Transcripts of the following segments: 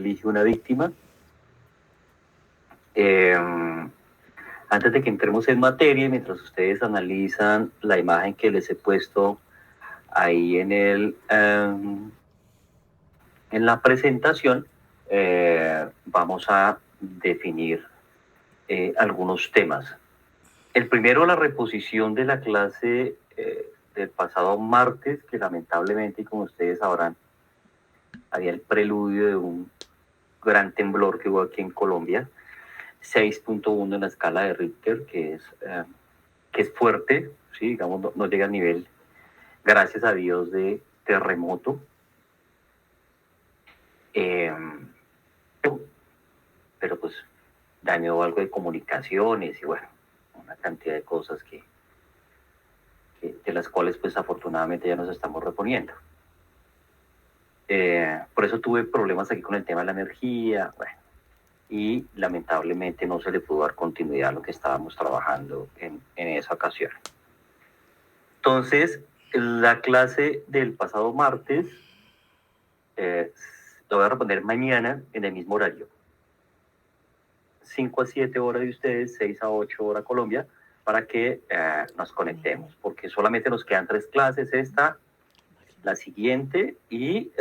elige una víctima. Antes de que entremos en materia, mientras ustedes analizan la imagen que les he puesto ahí en la presentación, vamos a definir algunos temas. El primero, la reposición de la clase del pasado martes, que lamentablemente, y como ustedes sabrán, había el preludio de un gran temblor que hubo aquí en Colombia, 6.1 en la escala de Richter, que es fuerte, ¿sí? Digamos, no llega al nivel, gracias a Dios, de terremoto. Pero pues dañó algo de comunicaciones y bueno, una cantidad de cosas de las cuales pues afortunadamente ya nos estamos reponiendo. Por eso tuve problemas aquí con el tema de la energía, bueno, y lamentablemente no se le pudo dar continuidad a lo que estábamos trabajando en esa ocasión. Entonces, la clase del pasado martes lo voy a responder mañana en el mismo horario. 5 a 7 horas de ustedes, 6 a 8 horas Colombia, para que nos conectemos, porque solamente nos quedan 3 clases, esta, la siguiente y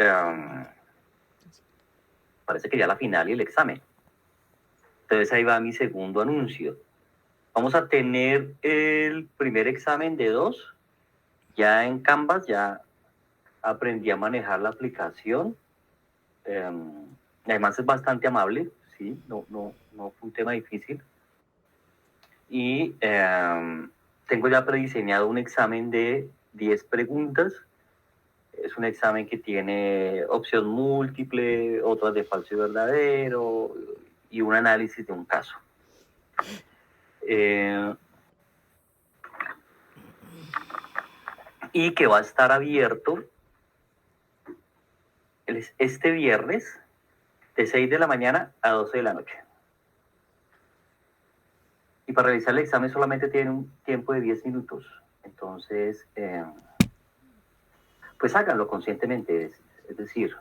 parece que ya la final y el examen. Entonces ahí va mi segundo anuncio. Vamos a tener el primer examen de 2, ya en Canvas, ya aprendí a manejar la aplicación, además es bastante amable, ¿sí? No fue un tema difícil. Y tengo ya prediseñado un examen de 10 preguntas. Es un examen que tiene opción múltiple, otras de falso y verdadero, y un análisis de un caso. Y que va a estar abierto este viernes de 6 de la mañana a 12 de la noche. Y para realizar el examen solamente tiene un tiempo de 10 minutos. Entonces, pues háganlo conscientemente. Es decir,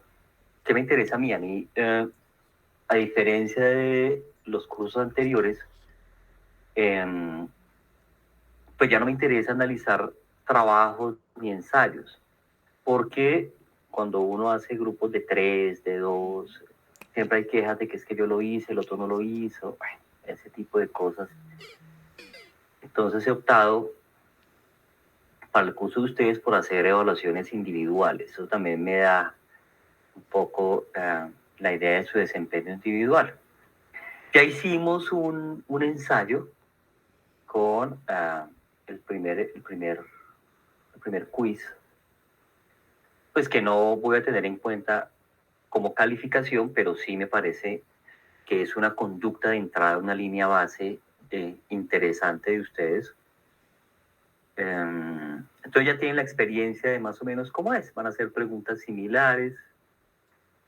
¿qué me interesa a mí? A mí, a diferencia de los cursos anteriores, pues ya no me interesa analizar trabajos ni ensayos, porque cuando uno hace grupos de 3, de 2, siempre hay quejas de que es que yo lo hice, el otro no lo hizo, bueno, ese tipo de cosas. Entonces he optado para el curso de ustedes por hacer evaluaciones individuales. Eso también me da un poco la idea de su desempeño individual. Ya hicimos un ensayo con el primer quiz, pues que no voy a tener en cuenta como calificación, pero sí me parece que es una conducta de entrada, una línea base interesante de ustedes. Entonces ya tienen la experiencia de más o menos cómo es. Van a hacer preguntas similares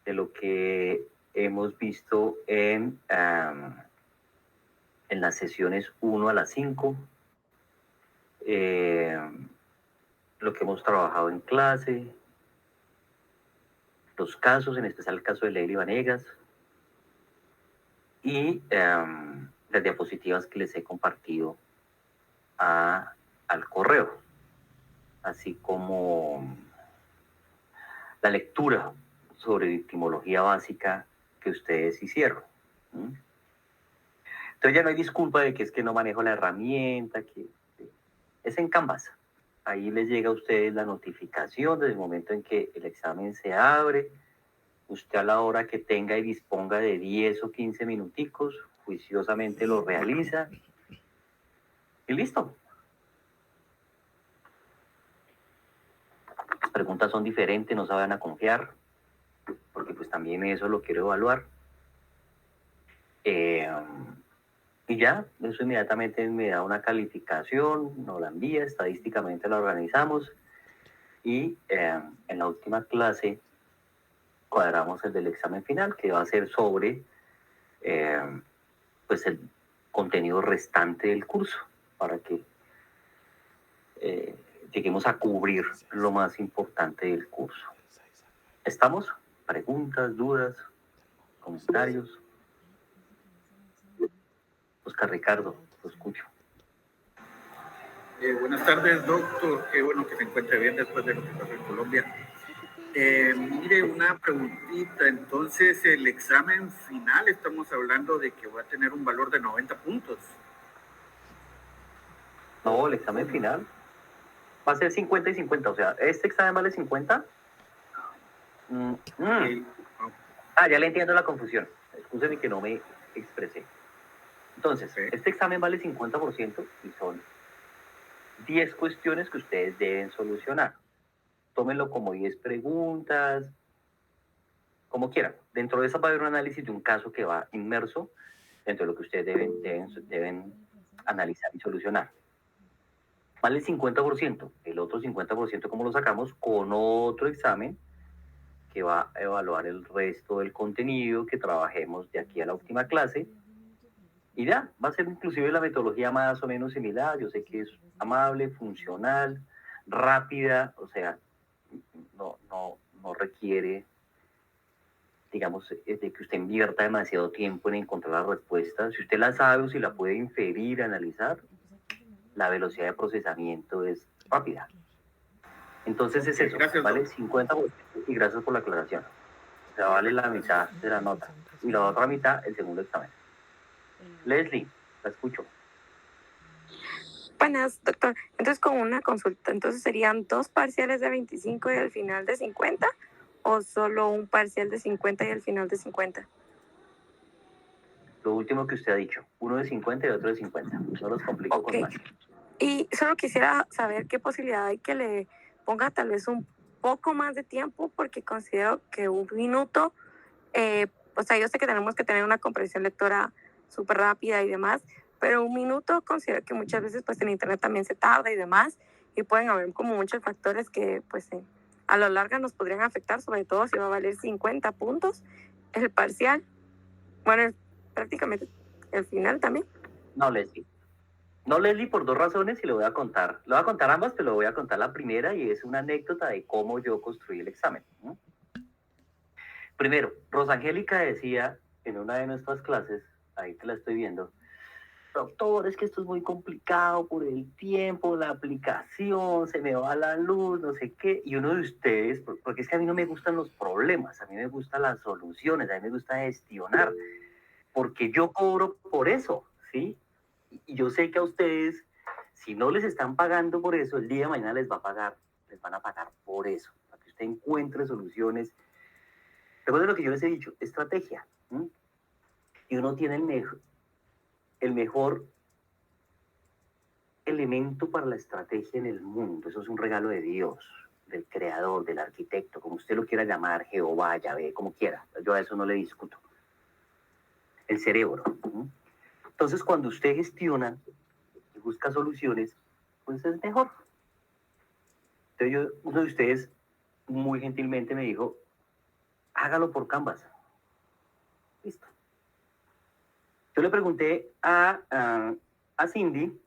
de lo que hemos visto en las sesiones 1 a las 5. Lo que hemos trabajado en clase, los casos, en especial el caso de Leily Vanegas, y las diapositivas que les he compartido al correo, así como la lectura sobre victimología básica que ustedes hicieron. Entonces ya no hay disculpa de que es que no manejo la herramienta, que es en Canvas. Ahí les llega a ustedes la notificación desde el momento en que el examen se abre. Usted a la hora que tenga y disponga de 10 o 15 minuticos, juiciosamente lo realiza y listo. Las preguntas son diferentes, no se van a confiar, porque pues también eso lo quiero evaluar. Y ya, eso inmediatamente me da una calificación, nos la envía, estadísticamente la organizamos y en la última clase cuadramos el del examen final, que va a ser sobre pues el contenido restante del curso, para que lleguemos a cubrir lo más importante del curso. ¿Estamos? ¿Preguntas, dudas, comentarios. Oscar Ricardo, lo escucho. Buenas tardes, doctor. Qué bueno que se encuentre bien después de lo que pasó en Colombia. Mire, una preguntita. Entonces, el examen final, estamos hablando de que va a tener un valor de 90 puntos. No, el examen final va a ser 50 y 50. O sea, este examen vale 50. Ya le entiendo la confusión. Excúseme que no me expresé. Entonces, este examen vale 50% y son 10 cuestiones que ustedes deben solucionar. Tómenlo como 10 preguntas, como quieran. Dentro de esa va a haber un análisis de un caso que va inmerso dentro de lo que ustedes deben analizar y solucionar. Vale el 50%. El otro 50%, ¿cómo lo sacamos? Con otro examen que va a evaluar el resto del contenido que trabajemos de aquí a la última clase. Y ya, va a ser inclusive la metodología más o menos similar. Yo sé que es amable, funcional, rápida, o sea, no requiere, digamos, de que usted invierta demasiado tiempo en encontrar la respuesta. Si usted la sabe o si la puede inferir, analizar, la velocidad de procesamiento es rápida. Entonces es eso, Gracias, vale doctor. 50% y gracias por la aclaración. O sea, vale la mitad de la nota y la otra mitad el segundo examen. Leslie, la escucho. Buenas, doctor. Entonces, con una consulta, entonces serían 2 parciales de 25 y al final de 50, o solo un parcial de 50 y al final de 50. Lo último que usted ha dicho, uno de 50 y otro de 50. No los complico con más. Y solo quisiera saber qué posibilidad hay que le ponga tal vez un poco más de tiempo, porque considero que un minuto, o sea, yo sé que tenemos que tener una comprensión lectora súper rápida y demás, pero un minuto considero que muchas veces pues en internet también se tarda y demás, y pueden haber como muchos factores que pues a lo largo nos podrían afectar, sobre todo si va a valer 50 puntos el parcial. Bueno, prácticamente el final también. No, Leslie. No, Leslie, por 2 razones y le voy a contar. Le voy a contar ambas, pero le voy a contar la primera y es una anécdota de cómo yo construí el examen. Primero, Rosangélica decía en una de nuestras clases, ahí te la estoy viendo, doctor, es que esto es muy complicado por el tiempo, la aplicación, se me va la luz, no sé qué. Y uno de ustedes, porque es que a mí no me gustan los problemas, a mí me gustan las soluciones, a mí me gusta gestionar, porque yo cobro por eso, ¿sí? Y yo sé que a ustedes, si no les están pagando por eso, el día de mañana les van a pagar por eso, para que usted encuentre soluciones. Recuerden lo que yo les he dicho, estrategia. Y uno tiene el mejor elemento para la estrategia en el mundo. Eso es un regalo de Dios, del creador, del arquitecto, como usted lo quiera llamar, Jehová, Yahvé, como quiera. Yo a eso no le discuto. El cerebro. Entonces, cuando usted gestiona y busca soluciones, pues es mejor. Entonces, uno de ustedes muy gentilmente me dijo, hágalo por Canvas. Listo. Yo le pregunté a Cindy,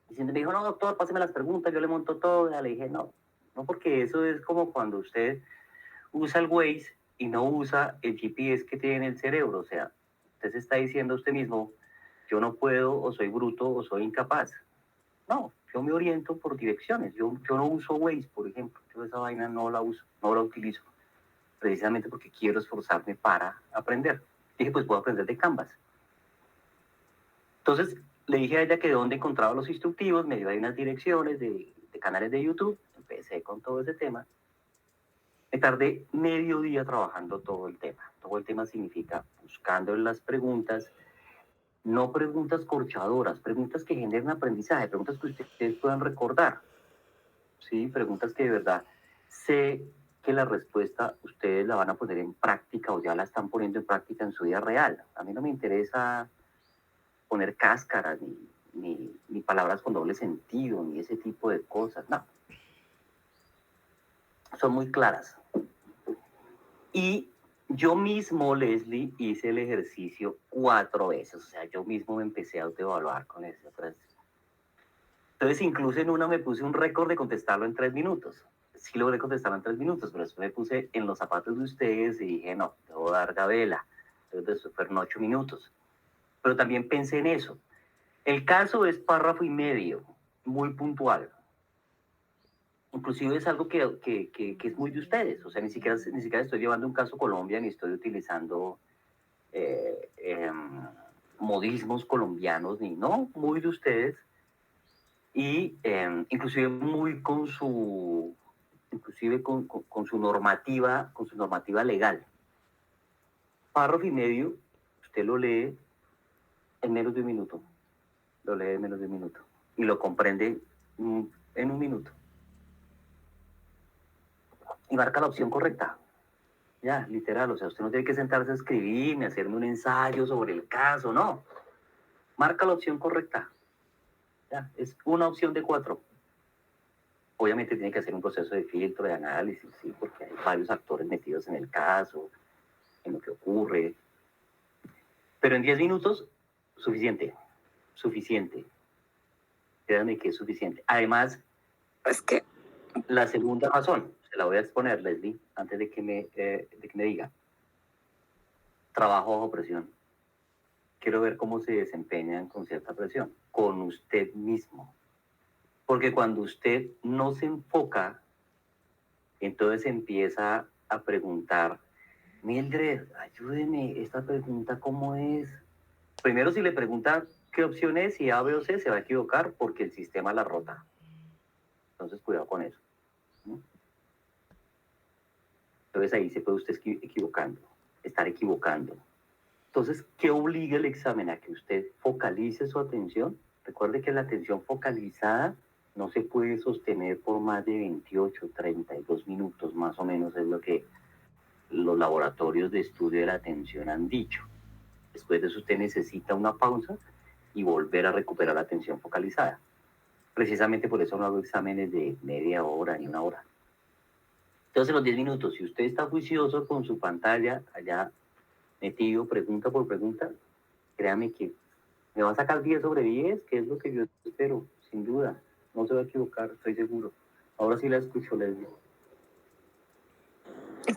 y Cindy me dijo, no, doctor, páseme las preguntas, yo le monto todo. Y le dije, no, porque eso es como cuando usted usa el Waze y no usa el GPS que tiene en el cerebro. O sea, usted se está diciendo a usted mismo, yo no puedo, o soy bruto, o soy incapaz. No, yo me oriento por direcciones. Yo no uso Waze, por ejemplo. Yo esa vaina no la uso, no la utilizo. Precisamente porque quiero esforzarme para aprender. Dije, pues puedo aprender de Canvas. Entonces, le dije a ella que de dónde encontraba los instructivos, me dio ahí unas direcciones de canales de YouTube, empecé con todo ese tema. Me tardé medio día trabajando todo el tema. Todo el tema significa buscando las preguntas, no preguntas corchadoras, preguntas que generen aprendizaje, preguntas que ustedes puedan recordar, ¿sí? Preguntas que de verdad sé que la respuesta ustedes la van a poner en práctica o ya la están poniendo en práctica en su vida real. A mí no me interesa poner cáscaras, ni palabras con doble sentido, ni ese tipo de cosas, no. Son muy claras. Y yo mismo, Leslie, hice el ejercicio 4 veces, o sea, yo mismo me empecé a autoevaluar con eso. Entonces, incluso en una me puse un récord de contestarlo en 3 minutos. Sí logré contestarlo en 3 minutos, pero después me puse en los zapatos de ustedes y dije, no, debo dar gabela. entonces fueron 8 minutos. Pero también pensé en eso. El caso es párrafo y medio, muy puntual. Inclusive es algo que es muy de ustedes. O sea, ni siquiera estoy llevando un caso Colombia, ni estoy utilizando modismos colombianos, ni no, muy de ustedes. Y inclusive muy con su normativa legal. Párrafo y medio, usted lo lee en menos de un minuto. Lo lee en menos de un minuto. Y lo comprende en un minuto. Y marca la opción correcta. Ya, literal. O sea, usted no tiene que sentarse a escribir ni hacerme un ensayo sobre el caso, no. Marca la opción correcta. Ya, es una opción de 4. Obviamente tiene que hacer un proceso de filtro, de análisis, sí, porque hay varios actores metidos en el caso, en lo que ocurre. Pero en 10 minutos, suficiente. Créanme que es suficiente. Además, Es que, la segunda razón, se la voy a exponer, Leslie, antes de que me diga. Trabajo bajo presión. Quiero ver cómo se desempeñan con cierta presión, con usted mismo. Porque cuando usted no se enfoca, entonces empieza a preguntar, Mildred, ayúdeme, esta pregunta, ¿cómo es? Primero, si le pregunta qué opción es, si A, B o C, se va a equivocar porque el sistema la rota. Entonces, cuidado con eso. ¿No? Entonces, ahí se puede usted estar equivocando. Entonces, ¿qué obliga el examen? A que usted focalice su atención. Recuerde que la atención focalizada no se puede sostener por más de 28, 32 minutos, más o menos es lo que los laboratorios de estudio de la atención han dicho. Después de eso usted necesita una pausa y volver a recuperar la atención focalizada. Precisamente por eso no hago exámenes de media hora ni una hora. Entonces, los 10 minutos, si usted está juicioso con su pantalla allá metido, pregunta por pregunta, créame que me va a sacar 10 sobre 10, que es lo que yo espero, sin duda. No se va a equivocar, estoy seguro. Ahora sí la escucho, Leslie.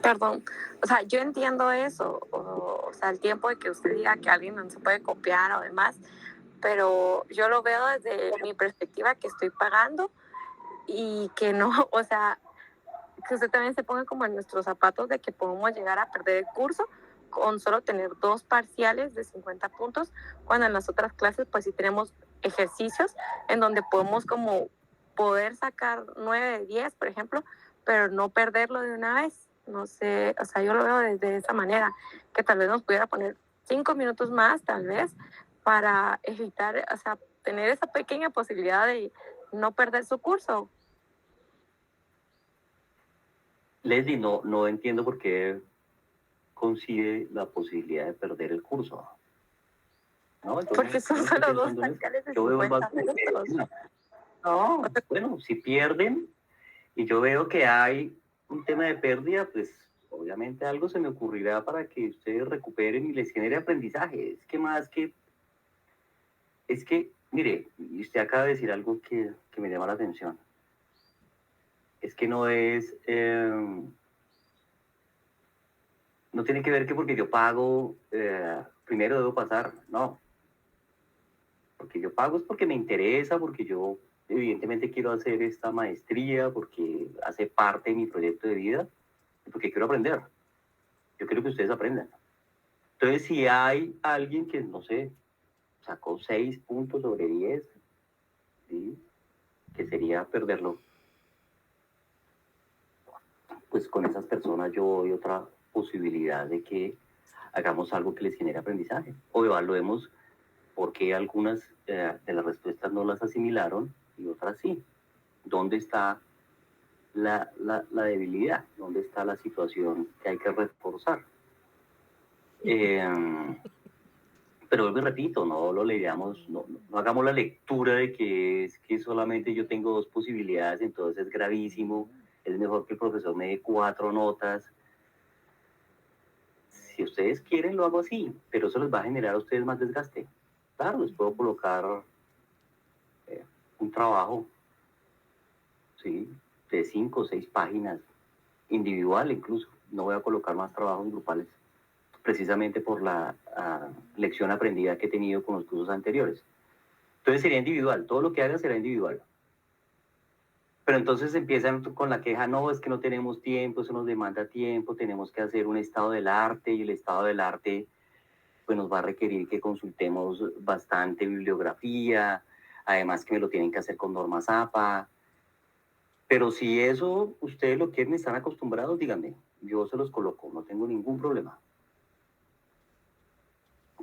perdón, o sea, yo entiendo eso, o sea, el tiempo de que usted diga que alguien no se puede copiar o demás, pero yo lo veo desde mi perspectiva que estoy pagando y que no, o sea, que usted también se ponga como en nuestros zapatos de que podemos llegar a perder el curso con solo tener 2 parciales de 50 puntos, cuando en las otras clases pues sí tenemos ejercicios en donde podemos como poder sacar 9 de 10, por ejemplo, pero no perderlo de una vez. No sé, o sea, yo lo veo desde esa manera, que tal vez nos pudiera poner 5 minutos más, tal vez, para evitar, o sea, tener esa pequeña posibilidad de no perder su curso. Leslie, no entiendo por qué concibe la posibilidad de perder el curso. No, Porque son no estoy solo 2 pensando en eso. parciales de Yo veo 50 más minutos. no, bueno, si pierden y yo veo que hay un tema de pérdida, pues obviamente algo se me ocurrirá para que ustedes recuperen y les genere aprendizaje. Es que, mire, y usted acaba de decir algo que me llama la atención. Es que no tiene que ver que porque yo pago, primero debo pasar, no. Porque yo pago es porque me interesa, porque yo evidentemente quiero hacer esta maestría, porque hace parte de mi proyecto de vida, y porque quiero aprender. Yo quiero que ustedes aprendan. Entonces, si hay alguien que, no sé, sacó 6 puntos sobre 10, ¿sí? Que sería perderlo, pues con esas personas yo doy otra posibilidad de que hagamos algo que les genere aprendizaje, o evaluemos por qué algunas de las respuestas no las asimilaron y otras sí. ¿Dónde está la debilidad? ¿Dónde está la situación que hay que reforzar? Pero vuelvo y repito, no lo leamos, no hagamos la lectura de que es que solamente yo tengo 2 posibilidades, entonces es gravísimo, es mejor que el profesor me dé 4 notas. Si ustedes quieren, lo hago así, pero eso les va a generar a ustedes más desgaste. Claro, les puedo colocar un trabajo, ¿sí? De 5 o 6 páginas, individual incluso. No voy a colocar más trabajos grupales. precisamente por la lección aprendida que he tenido con los cursos anteriores. Entonces sería individual, todo lo que haga será individual. Pero entonces empiezan con la queja, no, es que no tenemos tiempo, eso nos demanda tiempo, tenemos que hacer un estado del arte y el estado del arte pues nos va a requerir que consultemos bastante bibliografía, además que me lo tienen que hacer con normas APA. Pero si eso ustedes lo quieren, están acostumbrados, díganme, yo se los coloco, no tengo ningún problema.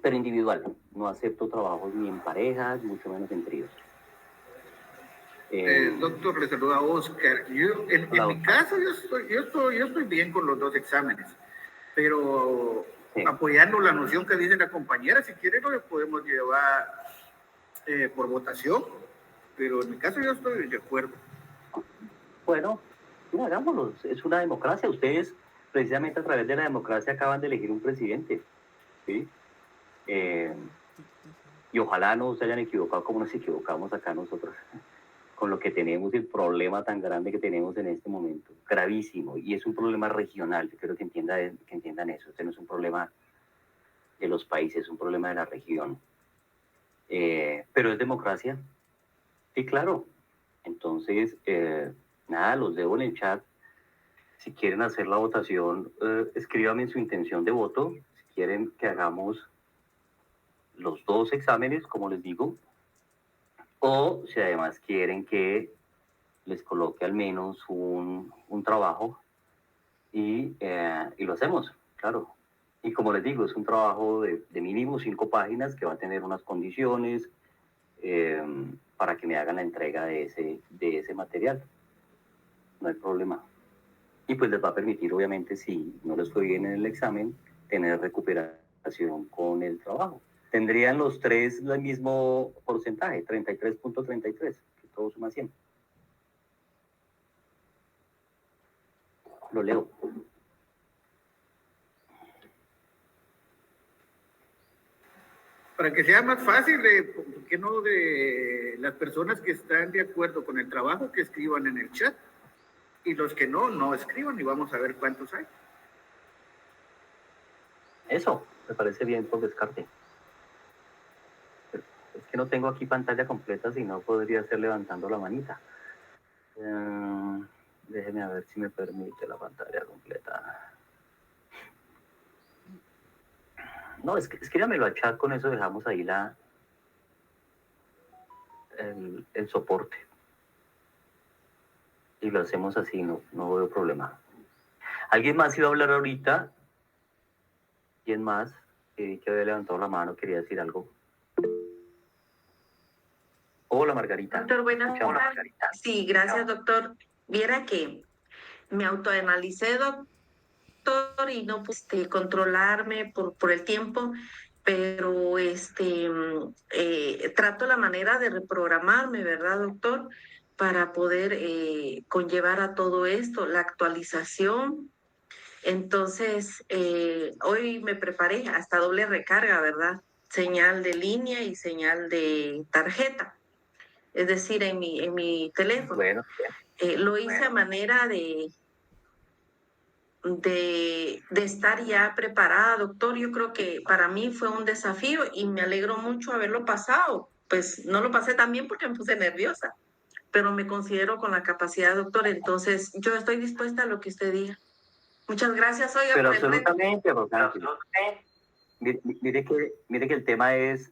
Pero individual, no acepto trabajos ni en parejas, mucho menos en tríos. Doctor, le saluda Oscar. En mi caso, yo estoy bien con los 2 exámenes, pero sí, apoyando la noción que dice la compañera, si quiere lo podemos llevar por votación, pero en mi caso yo estoy de acuerdo. Bueno, no, hagámoslo, es una democracia. Ustedes, precisamente a través de la democracia, acaban de elegir un presidente, ¿sí? Y ojalá no se hayan equivocado como nos equivocamos acá nosotros, con lo que tenemos, el problema tan grande que tenemos en este momento, gravísimo, y es un problema regional. Yo quiero que entiendan eso. Este no es un problema de los países, es un problema de la región. Pero es democracia, sí, claro. Entonces, nada, los dejo en el chat. Si quieren hacer la votación, escríbanme su intención de voto. Si quieren que hagamos los 2 exámenes, como les digo, o si además quieren que les coloque al menos un trabajo y lo hacemos, claro. Y como les digo, es un trabajo de mínimo 5 páginas que va a tener unas condiciones para que me hagan la entrega de ese material. No hay problema. Y pues les va a permitir, obviamente, si no les fue bien en el examen, tener recuperación con el trabajo. Tendrían los 3 el mismo porcentaje, 33.33, que todo suma 100. Lo leo. Para que sea más fácil, ¿por qué no de las personas que están de acuerdo con el trabajo que escriban en el chat? Y los que no escriban y vamos a ver cuántos hay. Eso, me parece bien por descarte. Es que no tengo aquí pantalla completa, si no podría ser levantando la manita. Déjeme a ver si me permite la pantalla completa. No, escríbamelo al chat, con eso dejamos ahí el soporte. Y lo hacemos así, no veo problema. ¿Alguien más iba a hablar ahorita? ¿Quién más? Que había levantado la mano, quería decir algo. Hola, Margarita. Doctor, buenas tardes. Sí, gracias, doctor. Viera que me autoanalicé, doctor, y no pude controlarme por el tiempo, pero trato la manera de reprogramarme, ¿verdad, doctor? Para poder conllevar a todo esto, la actualización. Entonces, hoy me preparé hasta doble recarga, ¿verdad? Señal de línea y señal de tarjeta, es decir, en mi teléfono. Bueno, lo hice a manera de estar ya preparada, doctor. Yo creo que para mí fue un desafío y me alegro mucho haberlo pasado. Pues no lo pasé tan bien porque me puse nerviosa, pero me considero con la capacidad, doctor. Entonces, yo estoy dispuesta a lo que usted diga. Muchas gracias, oiga, pero por el reto. absolutamente, Rosana. Mire que el tema es...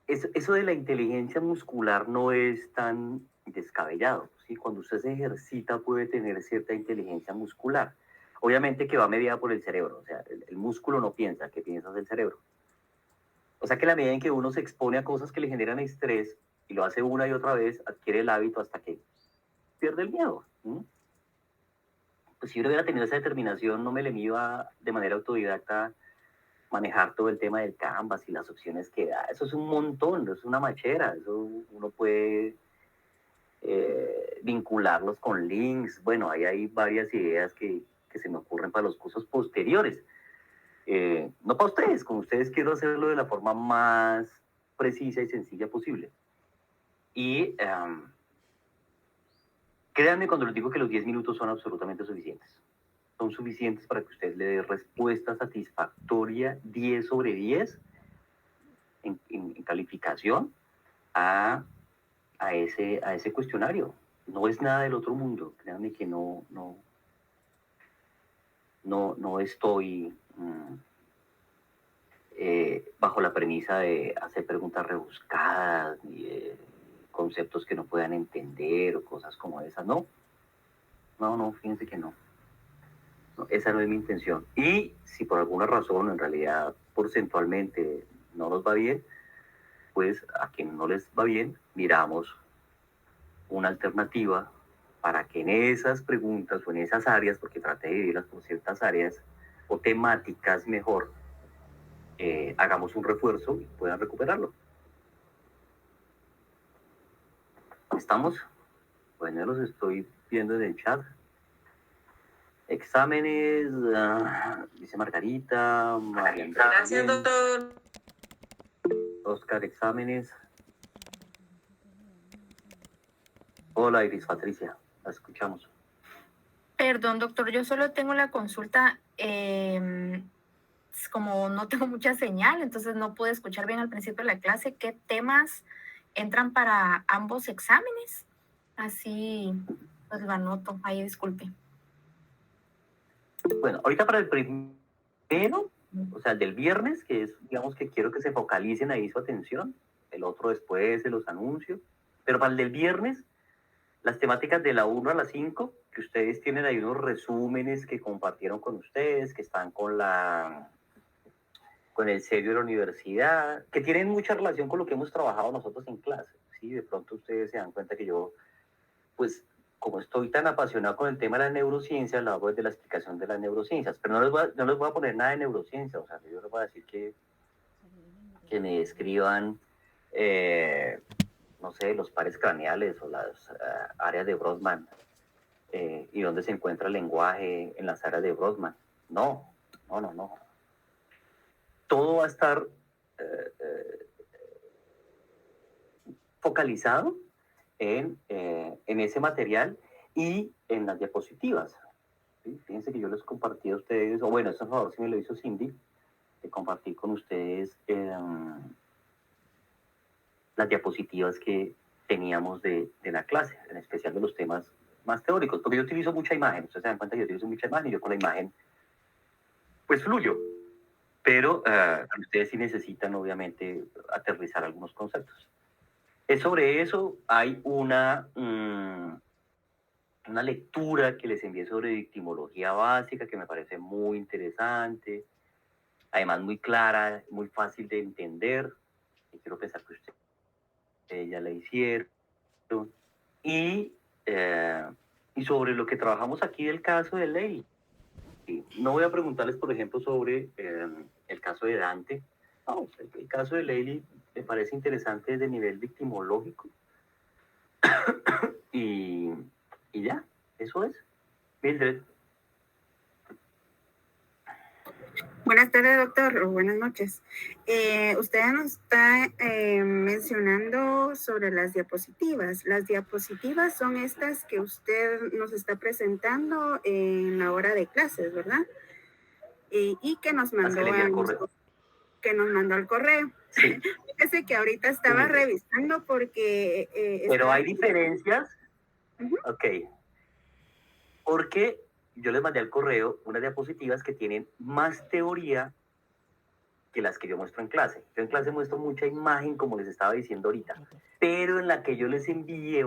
eso de la inteligencia muscular no es tan descabellado, ¿sí? Cuando usted se ejercita puede tener cierta inteligencia muscular. Obviamente que va mediada por el cerebro, o sea, el músculo no piensa, que piensa el cerebro. O sea que la medida en que uno se expone a cosas que le generan estrés y lo hace una y otra vez, adquiere el hábito hasta que pierde el miedo. Pues si yo hubiera tenido esa determinación, no me le iba de manera autodidacta manejar todo el tema del Canvas y las opciones que da. Eso es un montón, es una machera. Eso uno puede vincularlos con links. Bueno, ahí hay varias ideas que se me ocurren para los cursos posteriores. No para ustedes, con ustedes quiero hacerlo de la forma más precisa y sencilla posible. Y créanme cuando les digo que los 10 minutos son absolutamente suficientes. son suficientes para que usted le dé respuesta satisfactoria 10 sobre 10 en calificación a ese cuestionario. No es nada del otro mundo, créanme que no estoy bajo la premisa de hacer preguntas rebuscadas, ni de conceptos que no puedan entender o cosas como esas, no, fíjense que no, esa no es mi intención. Y si por alguna razón, en realidad, porcentualmente no nos va bien, pues a quien no les va bien, miramos una alternativa para que en esas preguntas o en esas áreas, porque traté de dividirlas por ciertas áreas o temáticas mejor, hagamos un refuerzo y puedan recuperarlo. ¿Estamos? Bueno, los estoy viendo en el chat. Exámenes, dice Margarita, María Andrea. Gracias, doctor. Oscar, exámenes. Hola, Iris Patricia, la escuchamos. Perdón, doctor, yo solo tengo la consulta, como no tengo mucha señal, entonces no pude escuchar bien al principio de la clase qué temas entran para ambos exámenes. Así, pues lo anoto, ahí disculpe. Bueno, ahorita para el primero, o sea, el del viernes, que es, digamos que quiero que se focalicen ahí su atención, el otro después de los anuncios, pero para el del viernes, las temáticas de la 1 a la 5, que ustedes tienen ahí unos resúmenes que compartieron con ustedes, que están con el sello de la universidad, que tienen mucha relación con lo que hemos trabajado nosotros en clase, ¿sí? De pronto ustedes se dan cuenta que yo, pues, como estoy tan apasionado con el tema de las neurociencias, lo hago desde la explicación de las neurociencias, pero no les voy a poner nada de neurociencia, o sea, yo les voy a decir que me describan, no sé, los pares craneales o las áreas de Brodmann, y dónde se encuentra el lenguaje en las áreas de Brodmann. No. Todo va a estar focalizado en ese material y en las diapositivas. ¿Sí? Fíjense que yo les compartí a ustedes, o bueno, eso por favor si me lo hizo Cindy, que compartí con ustedes las diapositivas que teníamos de la clase, en especial de los temas más teóricos, porque yo utilizo mucha imagen, ustedes se dan cuenta que yo utilizo mucha imagen y yo con la imagen pues fluyo, pero ustedes sí necesitan obviamente aterrizar algunos conceptos. Sobre eso hay una lectura que les envié sobre victimología básica que me parece muy interesante, además muy clara, muy fácil de entender, y quiero pensar que ustedes ya la hicieron. Y sobre lo que trabajamos aquí del caso de Leili. No voy a preguntarles, por ejemplo, sobre el caso de Dante. No, el caso de Leili me parece interesante desde el nivel victimológico. y ya, eso es. Mildred. Buenas tardes, doctor, o buenas noches. Usted nos está mencionando sobre las diapositivas. Las diapositivas son estas que usted nos está presentando en la hora de clases, ¿verdad? Y que nos mandó al correo. Sí. Fíjese que ahorita estaba revisando porque... Pero hay diferencias. Ok. Porque yo les mandé al correo unas diapositivas que tienen más teoría que las que yo muestro en clase. Yo en clase muestro mucha imagen, como les estaba diciendo ahorita, pero en la que yo les envié,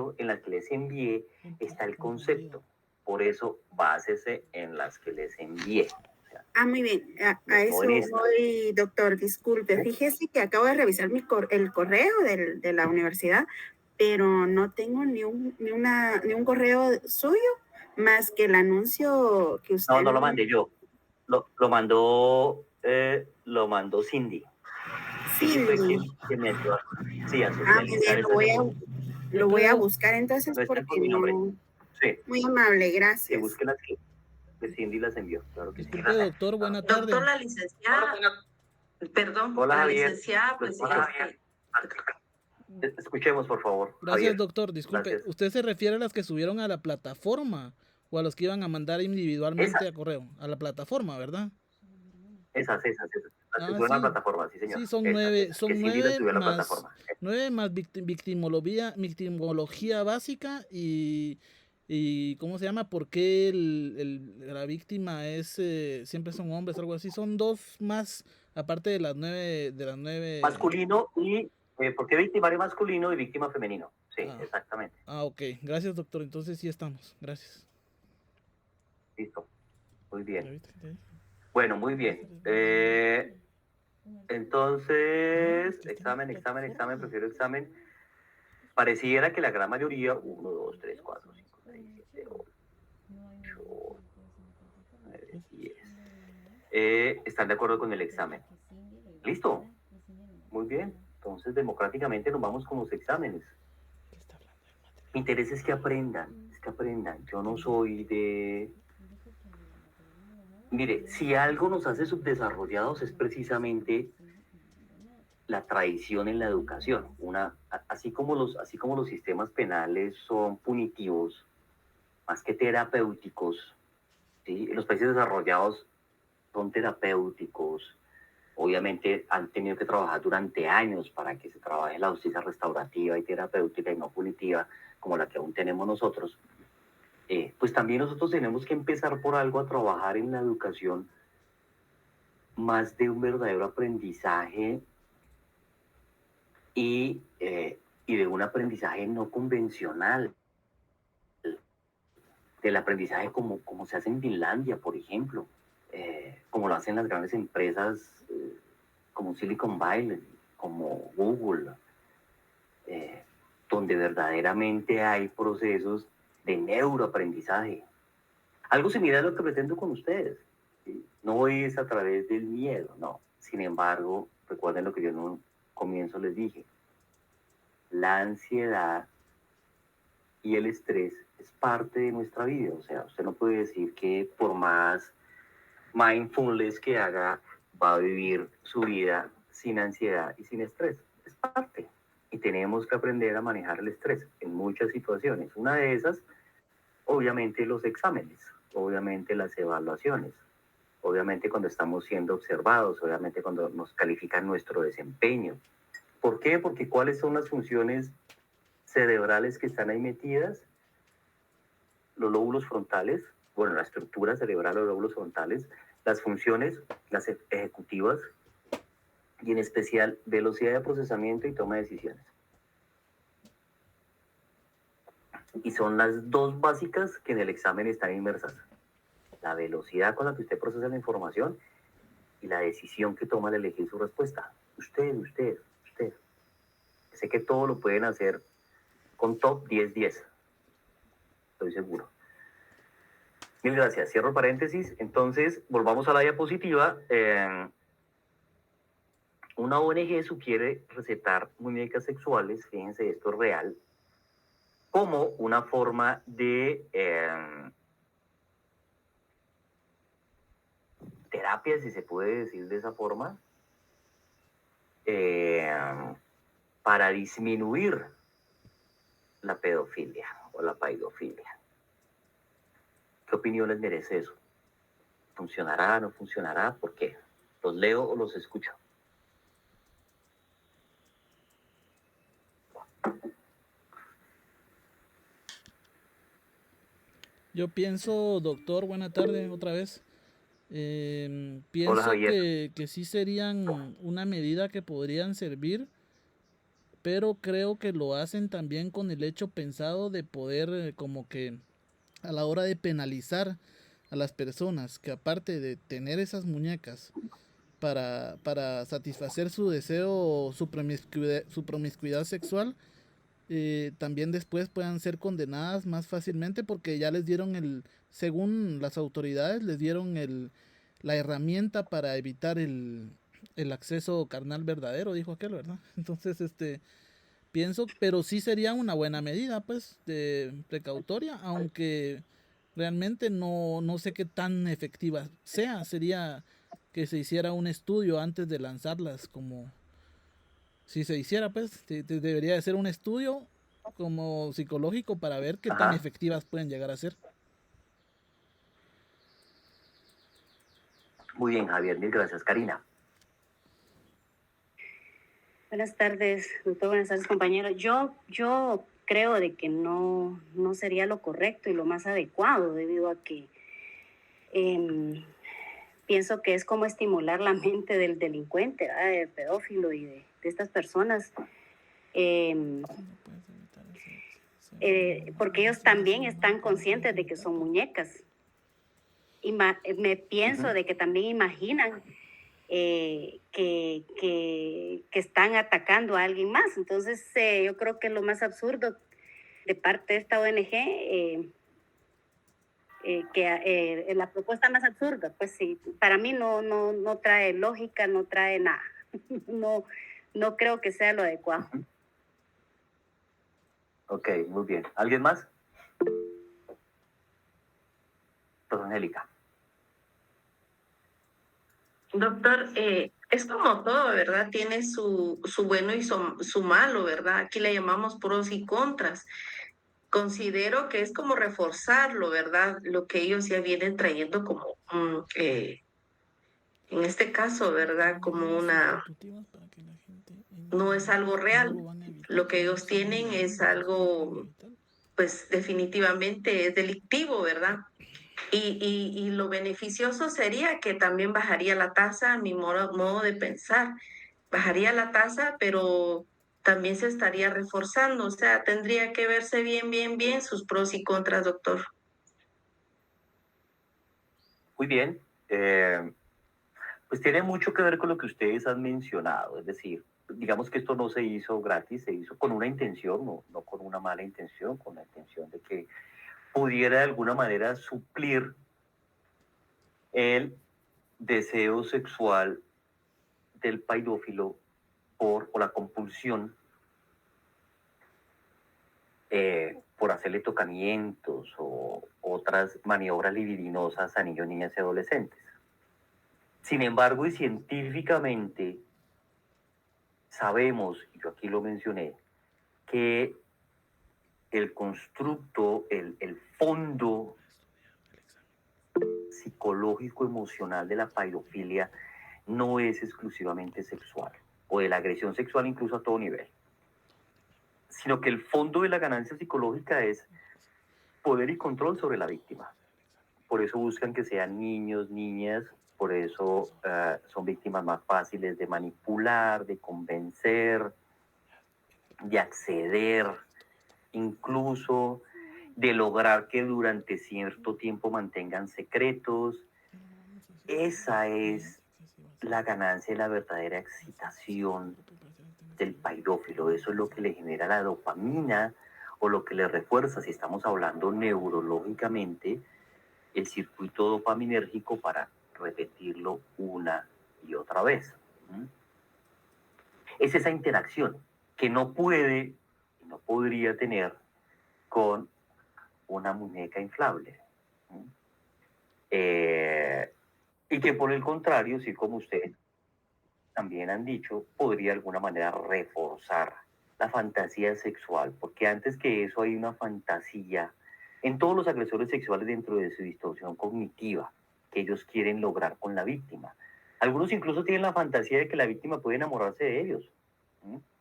está el concepto. Por eso, básese en las que les envié. O sea, muy bien. A eso voy, doctor, disculpe. Fíjese que acabo de revisar el correo de la universidad, pero no tengo ni un correo suyo, más que el anuncio que usted... No lo mandé yo. Lo mandó Cindy. Cindy. Sí, lo voy a buscar entonces no porque no... Sí. Muy amable, gracias. Que busque las que Cindy las envió. Claro que disculpe, sí. Doctor, buenas tardes. Doctor, la licenciada... Perdón, hola, la Javier. licenciada... Pues, hola, Javier. Escuchemos, por favor. Gracias, Javier. doctor. Disculpe, Gracias. ¿usted se refiere a las que subieron a la plataforma o a los que iban a mandar individualmente a correo, a la plataforma, ¿verdad? Esas. Las que Ah, suben a la sí. plataforma, sí, señor. Sí, son Esas, nueve, esas. son Que Cindy las nueve subió a la más, plataforma. victimología básica y ¿cómo se llama? ¿Por qué la víctima es, siempre son hombres, algo así? Son dos más, aparte de las nueve. Masculino y, ¿por qué victimario masculino y víctima femenino? Sí, Ah, exactamente. ok. Gracias, doctor. Entonces sí estamos. Gracias. Listo. Muy ¿Ya bien. viste? ¿Ya viste? Bueno, muy bien. Entonces, examen, prefiero examen. Pareciera que la gran mayoría, 1, 2, 3, 4, 5, 6, 7, 8, 9, 10, están de acuerdo con el examen. ¿Listo? Muy bien. Entonces, democráticamente nos vamos con los exámenes. Mi interés es que aprendan, Yo no soy de... Mire, si algo nos hace subdesarrollados es precisamente la traición en la educación. Así como los sistemas penales son punitivos, más que terapéuticos, ¿sí? Los países desarrollados son terapéuticos. Obviamente han tenido que trabajar durante años para que se trabaje la justicia restaurativa y terapéutica y no punitiva, como la que aún tenemos nosotros. Pues también nosotros tenemos que empezar por algo a trabajar en la educación más de un verdadero aprendizaje y de un aprendizaje no convencional, del aprendizaje como se hace en Finlandia, por ejemplo, como lo hacen las grandes empresas como Silicon Valley, como Google, donde verdaderamente hay procesos de neuroaprendizaje. Algo similar a lo que pretendo con ustedes. ¿Sí? No es a través del miedo, no. Sin embargo, recuerden lo que yo en un comienzo les dije. La ansiedad y el estrés es parte de nuestra vida. O sea, usted no puede decir que por más mindfulness que haga, va a vivir su vida sin ansiedad y sin estrés. Es parte. Y tenemos que aprender a manejar el estrés en muchas situaciones. Una de esas, obviamente, los exámenes, obviamente las evaluaciones, obviamente cuando estamos siendo observados, obviamente cuando nos califican nuestro desempeño. ¿Por qué? Porque ¿cuáles son las funciones cerebrales que están ahí metidas? Los lóbulos frontales, bueno, la estructura cerebral, los lóbulos frontales, las funciones, las ejecutivas, y en especial velocidad de procesamiento y toma de decisiones. Y son las dos básicas que en el examen están inmersas. La velocidad con la que usted procesa la información y la decisión que toma al elegir su respuesta. Usted. Sé que todo lo pueden hacer con top 10-10. Estoy seguro. Mil gracias. Cierro paréntesis. Entonces, volvamos a la diapositiva. Una ONG sugiere recetar muñecas sexuales, fíjense, esto es real, como una forma de terapia, si se puede decir de esa forma, para disminuir la pedofilia o la paidofilia. ¿Qué opinión les merece eso? ¿Funcionará, no funcionará? ¿Por qué? ¿Los leo o los escucho? Yo pienso, doctor, buena tarde otra vez. Hola, Pienso Javier. que sí serían una medida que podrían servir, pero creo que lo hacen también con el hecho pensado de poder como que a la hora de penalizar a las personas que aparte de tener esas muñecas para satisfacer su deseo, su promiscuidad sexual, también después puedan ser condenadas más fácilmente porque ya les dieron según las autoridades, les dieron la herramienta para evitar el acceso carnal verdadero, dijo aquel, ¿verdad? Entonces, pienso, pero sí sería una buena medida, pues, de precautoria, aunque realmente no sé qué tan efectiva sea. Sería que se hiciera un estudio antes de lanzarlas, como si se hiciera, pues, debería de ser un estudio como psicológico para ver qué tan Ajá. efectivas pueden llegar a ser. Muy bien, Javier, mil gracias. Karina. Buenas tardes, doctor. Buenas tardes, compañero. Yo creo de que no sería lo correcto y lo más adecuado debido a que pienso que es como estimular la mente del delincuente, ¿verdad? Del pedófilo y de estas personas. Porque ellos también están conscientes de que son muñecas. Me pienso de que también imaginan que están atacando a alguien más. Entonces, yo creo que lo más absurdo de parte de esta ONG, la propuesta más absurda, pues sí, para mí no trae lógica, no trae nada. No creo que sea lo adecuado. Ok, muy bien. ¿Alguien más? Doctora Angélica. Doctor, es como todo, ¿verdad? Tiene su bueno y su malo, ¿verdad? Aquí le llamamos pros y contras. Considero que es como reforzarlo, ¿verdad? Lo que ellos ya vienen trayendo como, en este caso, ¿verdad? Como no es algo real. Lo que ellos tienen es algo, pues definitivamente es delictivo, ¿verdad? Y lo beneficioso sería que también bajaría la tasa, a mi modo de pensar. Bajaría la tasa, pero también se estaría reforzando. O sea, tendría que verse bien sus pros y contras, doctor. Muy bien. Pues tiene mucho que ver con lo que ustedes han mencionado. Es decir, digamos que esto no se hizo gratis, se hizo con una intención, no con una mala intención, con la intención de que pudiera de alguna manera suplir el deseo sexual del pedófilo o la compulsión por hacerle tocamientos o otras maniobras libidinosas a niños, niñas y adolescentes. Sin embargo, y científicamente sabemos, y yo aquí lo mencioné, que el constructo, el fondo psicológico emocional de la pedofilia no es exclusivamente sexual, o de la agresión sexual incluso a todo nivel, sino que el fondo de la ganancia psicológica es poder y control sobre la víctima. Por eso buscan que sean niños, niñas, por eso son víctimas más fáciles de manipular, de convencer, de acceder, incluso de lograr que durante cierto tiempo mantengan secretos. Esa es la ganancia y la verdadera excitación del pedófilo. Eso es lo que le genera la dopamina o lo que le refuerza, si estamos hablando neurológicamente, el circuito dopaminérgico para repetirlo una y otra vez. Es esa interacción que no puede y no podría tener con una muñeca inflable. Y que por el contrario, sí, como ustedes también han dicho, podría de alguna manera reforzar la fantasía sexual, porque antes que eso hay una fantasía en todos los agresores sexuales dentro de su distorsión cognitiva que ellos quieren lograr con la víctima. Algunos incluso tienen la fantasía de que la víctima puede enamorarse de ellos,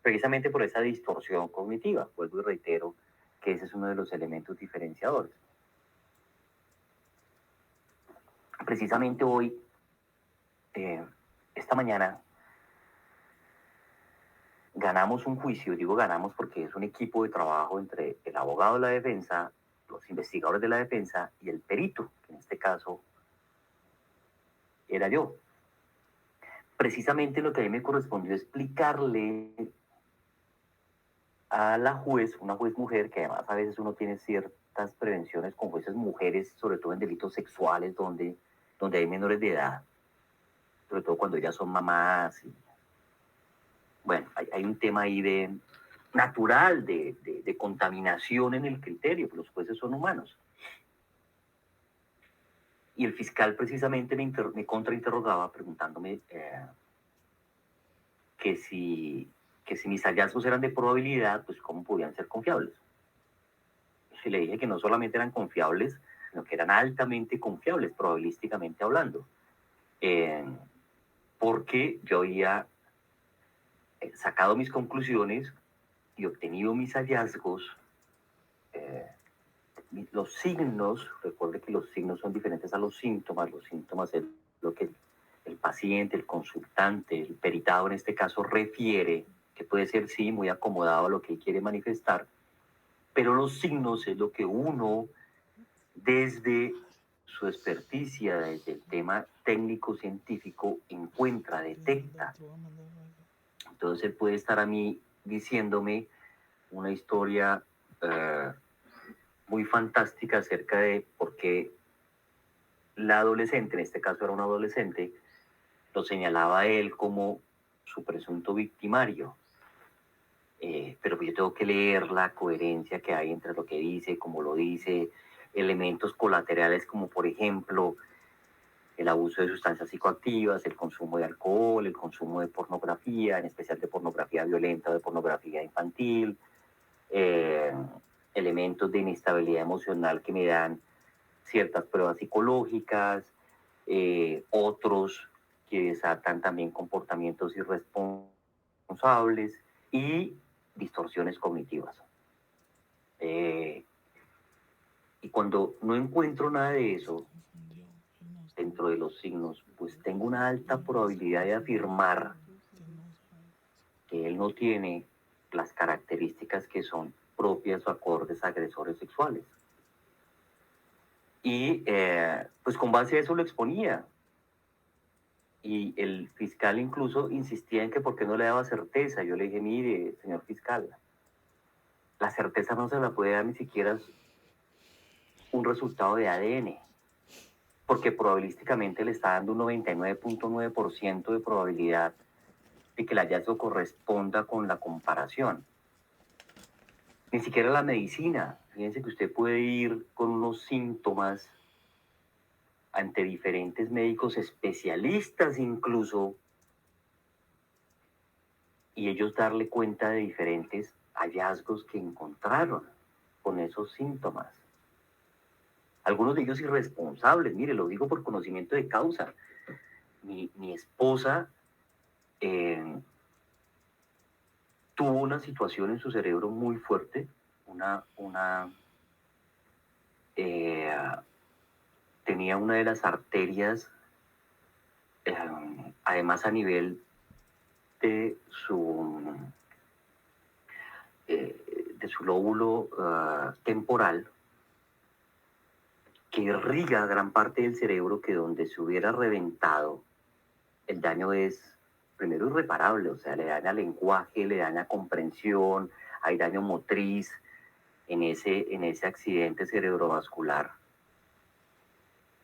precisamente por esa distorsión cognitiva. Vuelvo y reitero que ese es uno de los elementos diferenciadores. Precisamente hoy, esta mañana, ganamos un juicio. Digo ganamos porque es un equipo de trabajo entre el abogado de la defensa, los investigadores de la defensa y el perito, que en este caso era yo. Precisamente lo que a mí me correspondió explicarle a la juez, una juez mujer, que además a veces uno tiene ciertas prevenciones con jueces mujeres, sobre todo en delitos sexuales donde hay menores de edad, sobre todo cuando ellas son mamás. Bueno, hay un tema ahí natural de contaminación en el criterio, pues los jueces son humanos. Y el fiscal precisamente me contrainterrogaba preguntándome que si mis hallazgos eran de probabilidad, pues cómo podían ser confiables. Y le dije que no solamente eran confiables, sino que eran altamente confiables, probabilísticamente hablando. porque yo había sacado mis conclusiones y obtenido mis hallazgos. Los signos, recuerde que los signos son diferentes a los síntomas es lo que el paciente, el consultante, el peritado en este caso refiere, que puede ser sí muy acomodado a lo que él quiere manifestar, pero los signos es lo que uno desde su experticia, desde el tema técnico-científico encuentra, detecta. Entonces él puede estar a mí diciéndome una historia muy fantástica acerca de por qué la adolescente, en este caso era un adolescente, lo señalaba a él como su presunto victimario. Pero yo tengo que leer la coherencia que hay entre lo que dice, como lo dice, elementos colaterales como por ejemplo el abuso de sustancias psicoactivas, el consumo de alcohol, el consumo de pornografía, en especial de pornografía violenta o de pornografía infantil, elementos de inestabilidad emocional que me dan ciertas pruebas psicológicas, otros que desatan también comportamientos irresponsables y distorsiones cognitivas. Y cuando no encuentro nada de eso dentro de los signos, pues tengo una alta probabilidad de afirmar que él no tiene las características que son propias o acordes a agresores sexuales. Y pues con base a eso lo exponía. Y el fiscal incluso insistía en que por qué no le daba certeza. Yo le dije, mire, señor fiscal, la certeza no se la puede dar ni siquiera un resultado de ADN, porque probabilísticamente le está dando un 99.9% de probabilidad de que el hallazgo corresponda con la comparación. Ni siquiera la medicina. Fíjense que usted puede ir con unos síntomas ante diferentes médicos especialistas incluso, y ellos darle cuenta de diferentes hallazgos que encontraron con esos síntomas. Algunos de ellos irresponsables, mire, lo digo por conocimiento de causa. Mi esposa tuvo una situación en su cerebro muy fuerte, tenía una de las arterias, además a nivel de su lóbulo temporal, que irriga gran parte del cerebro, que donde se hubiera reventado, el daño es primero irreparable, o sea, le daña lenguaje, le daña comprensión, hay daño motriz en ese accidente cerebrovascular.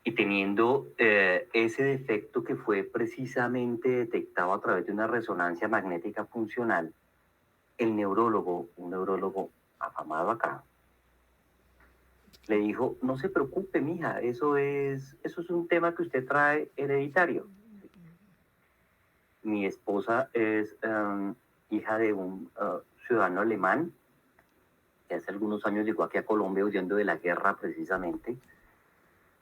Y teniendo ese defecto que fue precisamente detectado a través de una resonancia magnética funcional, el neurólogo, un neurólogo afamado acá, le dijo, no se preocupe, mija, eso es un tema que usted trae hereditario. Mi esposa es hija de un ciudadano alemán que hace algunos años llegó aquí a Colombia huyendo de la guerra precisamente,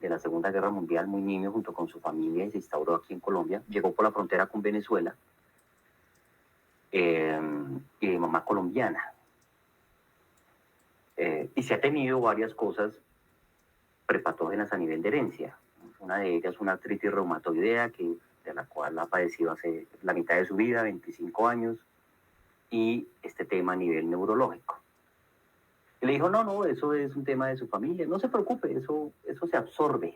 de la Segunda Guerra Mundial, muy niño, junto con su familia, y se instauró aquí en Colombia. Llegó por la frontera con Venezuela, y de mamá colombiana. Y se ha tenido varias cosas prepatógenas a nivel de herencia. Una de ellas una artritis reumatoidea, de la cual ha padecido hace la mitad de su vida, 25 años, y este tema a nivel neurológico. Y le dijo, no, eso es un tema de su familia, no se preocupe, eso se absorbe.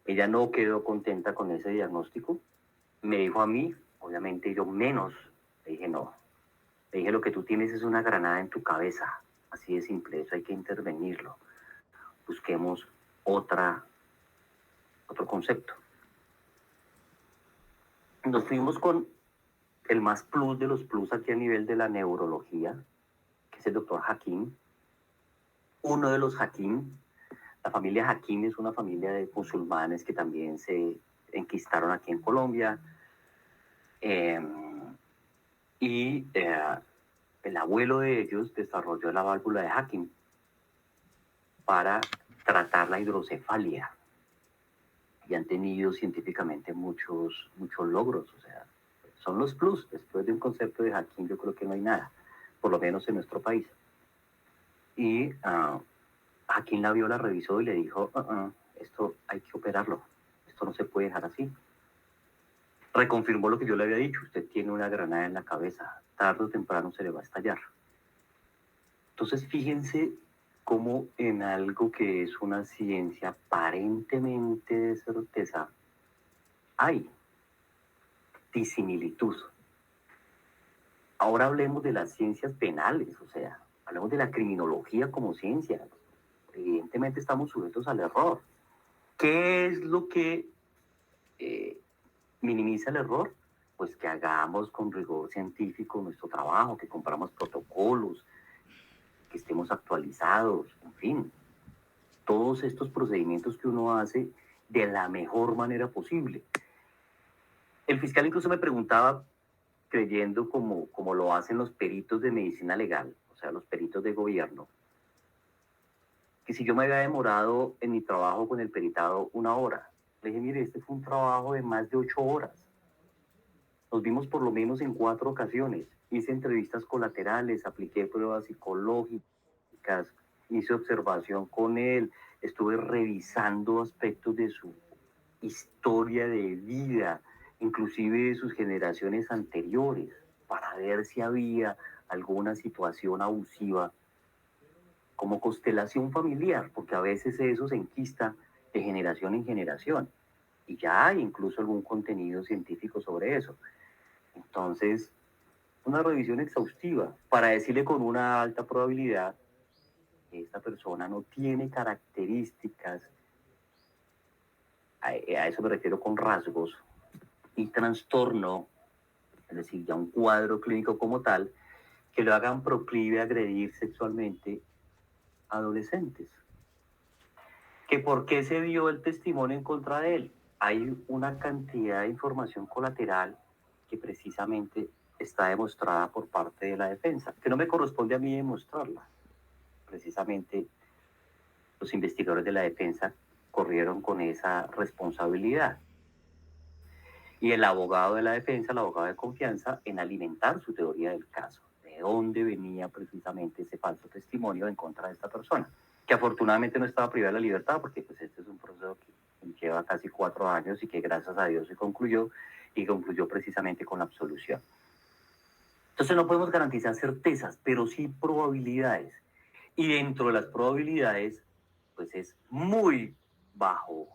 Ella no quedó contenta con ese diagnóstico, me dijo a mí, obviamente yo menos, le dije no, le dije lo que tú tienes es una granada en tu cabeza, así de simple, eso hay que intervenirlo, busquemos otro concepto. Nos fuimos con el más plus de los plus aquí a nivel de la neurología, que es el doctor Hakim. Uno de los Hakim, la familia Hakim es una familia de musulmanes que también se enquistaron aquí en Colombia. El abuelo de ellos desarrolló la válvula de Hakim para tratar la hidrocefalia. y han tenido científicamente muchos logros. O sea, son los plus. Después de un concepto de hacking yo creo que no hay nada, por lo menos en nuestro país. Y Hacking la vio, la revisó y le dijo, esto hay que operarlo, esto no se puede dejar así. Reconfirmó lo que yo le había dicho, usted tiene una granada en la cabeza, tarde o temprano se le va a estallar. Entonces fíjense cómo en algo que es una ciencia aparentemente de certeza, hay disimilitud. Ahora hablemos de las ciencias penales, o sea, hablemos de la criminología como ciencia. Evidentemente estamos sujetos al error. ¿Qué es lo que minimiza el error? Pues que hagamos con rigor científico nuestro trabajo, que compramos protocolos, que estemos actualizados, en fin, todos estos procedimientos que uno hace de la mejor manera posible. El fiscal incluso me preguntaba, creyendo como lo hacen los peritos de medicina legal, o sea, los peritos de gobierno, que si yo me había demorado en mi trabajo con el peritado 1 hora. Le dije, mire, este fue un trabajo de más de 8 horas. Nos vimos por lo menos en 4 ocasiones. Hice entrevistas colaterales, apliqué pruebas psicológicas, hice observación con él, estuve revisando aspectos de su historia de vida, inclusive de sus generaciones anteriores, para ver si había alguna situación abusiva como constelación familiar, porque a veces eso se enquista de generación en generación y ya hay incluso algún contenido científico sobre eso. Entonces, una revisión exhaustiva para decirle con una alta probabilidad que esta persona no tiene características, a eso me refiero con rasgos y trastorno, es decir, ya un cuadro clínico como tal, que lo hagan proclive a agredir sexualmente a adolescentes. ¿Que por qué se dio el testimonio en contra de él? Hay una cantidad de información colateral que precisamente está demostrada por parte de la defensa, que no me corresponde a mí demostrarla. Precisamente los investigadores de la defensa corrieron con esa responsabilidad. Y el abogado de la defensa, el abogado de confianza, en alimentar su teoría del caso, de dónde venía precisamente ese falso testimonio en contra de esta persona, que afortunadamente no estaba privada de la libertad, porque pues este es un proceso que lleva casi 4 años y que gracias a Dios se concluyó, y concluyó precisamente con la absolución. Entonces no podemos garantizar certezas, pero sí probabilidades. Y dentro de las probabilidades, pues es muy bajo,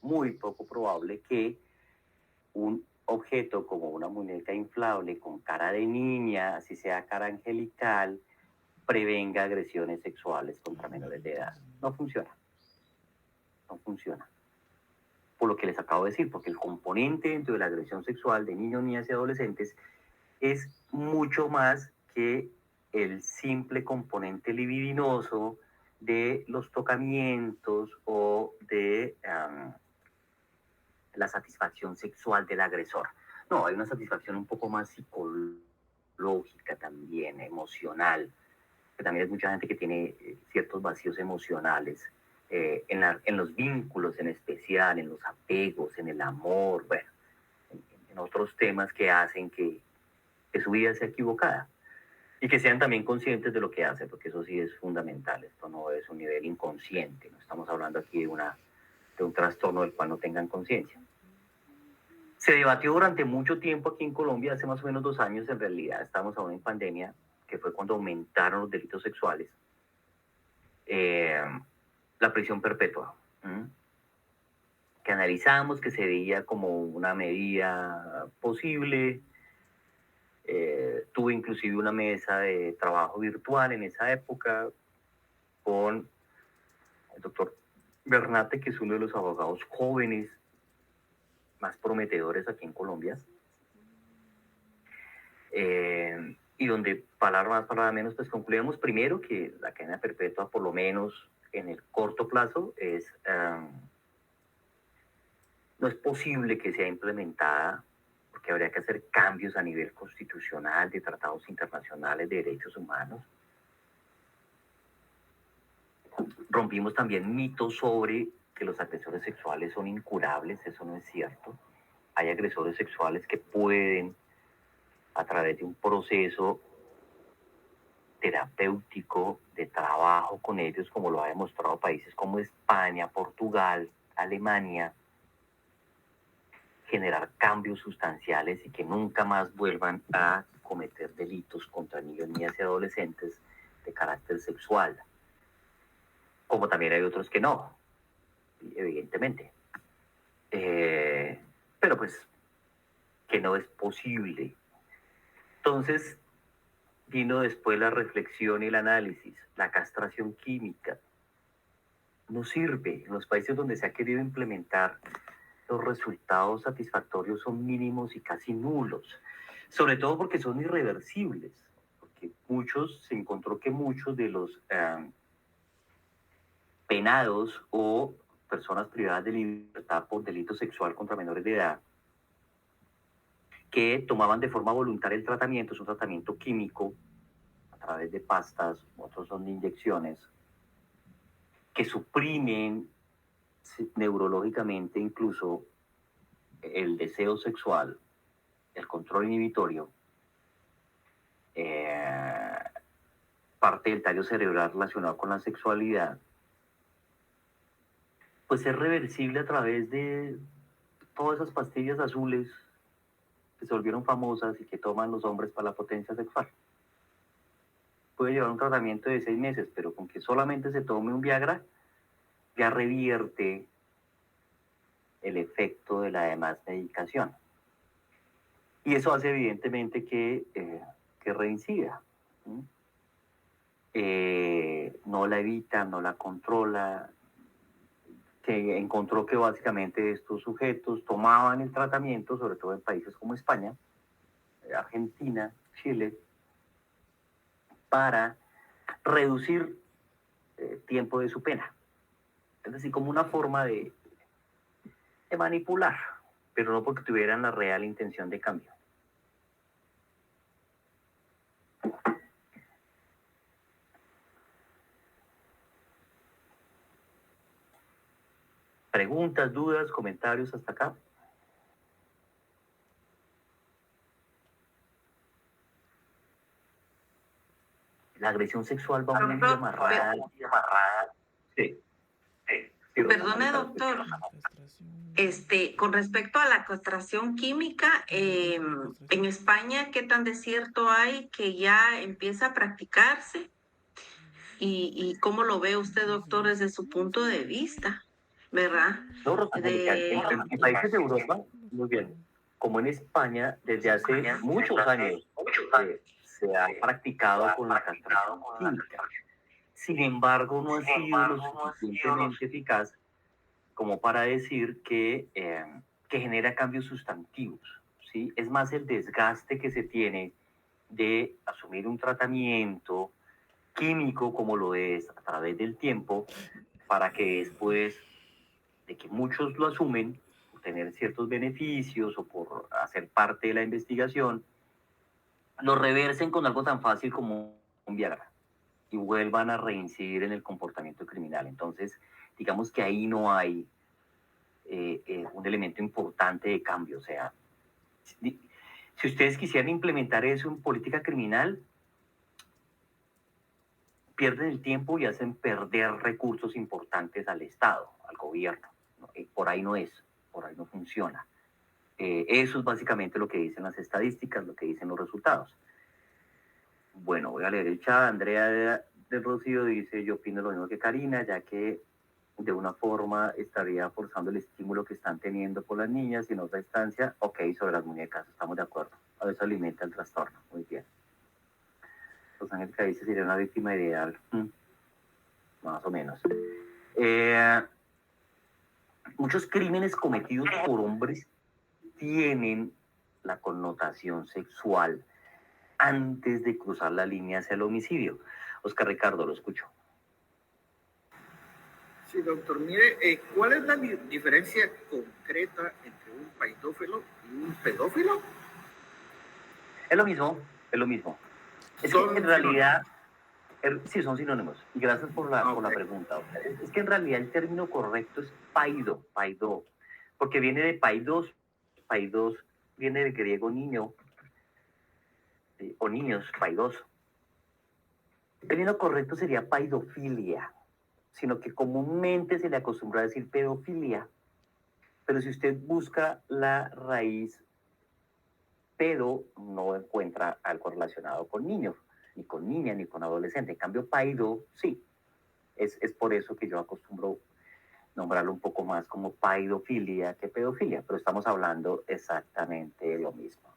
muy poco probable que un objeto como una muñeca inflable con cara de niña, así sea cara angelical, prevenga agresiones sexuales contra menores de edad. No funciona. No funciona. Por lo que les acabo de decir, porque el componente dentro de la agresión sexual de niños, niñas y adolescentes es mucho más que el simple componente libidinoso de los tocamientos o de la satisfacción sexual del agresor. No, hay una satisfacción un poco más psicológica también, emocional, que también hay mucha gente que tiene ciertos vacíos emocionales, en los vínculos en especial, en los apegos, en el amor, bueno, en otros temas que hacen que su vida sea equivocada y que sean también conscientes de lo que hacen, porque eso sí es fundamental. Esto no es un nivel inconsciente, no estamos hablando aquí de un trastorno del cual no tengan conciencia. Se debatió durante mucho tiempo aquí en Colombia, hace más o menos 2 años en realidad, estamos aún en pandemia, que fue cuando aumentaron los delitos sexuales, la prisión perpetua, que analizamos, que se veía como una medida posible. Tuve inclusive una mesa de trabajo virtual en esa época con el doctor Bernate, que es uno de los abogados jóvenes más prometedores aquí en Colombia, y donde palabra más, palabra menos, pues concluimos primero que la cadena perpetua, por lo menos en el corto plazo, no es posible que sea implementada, porque habría que hacer cambios a nivel constitucional, de tratados internacionales de derechos humanos. Rompimos también mitos sobre que los agresores sexuales son incurables, eso no es cierto. Hay agresores sexuales que pueden, a través de un proceso terapéutico de trabajo con ellos, como lo ha demostrado países como España, Portugal, Alemania, generar cambios sustanciales y que nunca más vuelvan a cometer delitos contra niños, niñas y adolescentes de carácter sexual. Como también hay otros que no, evidentemente. Pero pues que no es posible. Entonces vino después la reflexión y el análisis. La castración química no sirve. En los países donde se ha querido implementar, los resultados satisfactorios son mínimos y casi nulos, sobre todo porque son irreversibles, porque se encontró que muchos de los penados o personas privadas de libertad por delito sexual contra menores de edad, que tomaban de forma voluntaria el tratamiento, es un tratamiento químico a través de pastas, otros son de inyecciones, que suprimen neurológicamente incluso el deseo sexual, el control inhibitorio, parte del tallo cerebral relacionado con la sexualidad, pues es reversible a través de todas esas pastillas azules que se volvieron famosas y que toman los hombres para la potencia sexual. Puede llevar un tratamiento de 6 meses, pero con que solamente se tome un Viagra, ya revierte el efecto de la demás medicación. Y eso hace evidentemente que reincida. No la evita, no la controla, que encontró que básicamente estos sujetos tomaban el tratamiento, sobre todo en países como España, Argentina, Chile, para reducir tiempo de su pena. Es decir, como una forma de manipular, pero no porque tuvieran la real intención de cambio. ¿Preguntas, dudas, comentarios hasta acá? La agresión sexual va muy amarrada. Sí. Perdone, doctor. Con respecto a la castración química, en España, ¿qué tan de cierto hay que ya empieza a practicarse? ¿Y cómo lo ve usted, doctor, desde su punto de vista? ¿Verdad? No, en países de Europa, muy bien, como en España, desde hace muchos años se ha practicado con la castración química. Sin embargo, no ha sido lo suficientemente eficaz como para decir que genera cambios sustantivos, ¿sí? Es más el desgaste que se tiene de asumir un tratamiento químico como lo es a través del tiempo, para que después de que muchos lo asumen por tener ciertos beneficios o por hacer parte de la investigación, lo reversen con algo tan fácil como un Viagra y vuelvan a reincidir en el comportamiento criminal. Entonces, digamos que ahí no hay un elemento importante de cambio. O sea, si ustedes quisieran implementar eso en política criminal, pierden el tiempo y hacen perder recursos importantes al Estado, al gobierno. Por ahí no es, por ahí no funciona. Eso es básicamente lo que dicen las estadísticas, lo que dicen los resultados. Bueno, voy a leer el chat. Andrea de Rocío dice: yo opino lo mismo que Karina, ya que de una forma estaría forzando el estímulo que están teniendo por las niñas y en otra instancia, ok, sobre las muñecas, estamos de acuerdo. A eso alimenta el trastorno, muy bien. Los Ángeles que dice sería una víctima ideal, más o menos. Muchos crímenes cometidos por hombres tienen la connotación sexual antes de cruzar la línea hacia el homicidio. Oscar Ricardo, lo escucho. Sí, doctor. Mire, ¿cuál es la diferencia concreta entre un pedófilo y un pedófilo? Es lo mismo, es lo mismo. Es que en realidad Sí, son sinónimos. Y gracias por la pregunta. Es que en realidad el término correcto es paido, paido, porque viene de paidos. Paidos viene del griego niño, o niños, paidoso. El término correcto sería paidofilia, sino que comúnmente se le acostumbra a decir pedofilia. Pero si usted busca la raíz pedo, no encuentra algo relacionado con niños, ni con niña, ni con adolescente. En cambio, paido, sí. Es por eso que yo acostumbro nombrarlo un poco más como paidofilia que pedofilia, pero estamos hablando exactamente de lo mismo.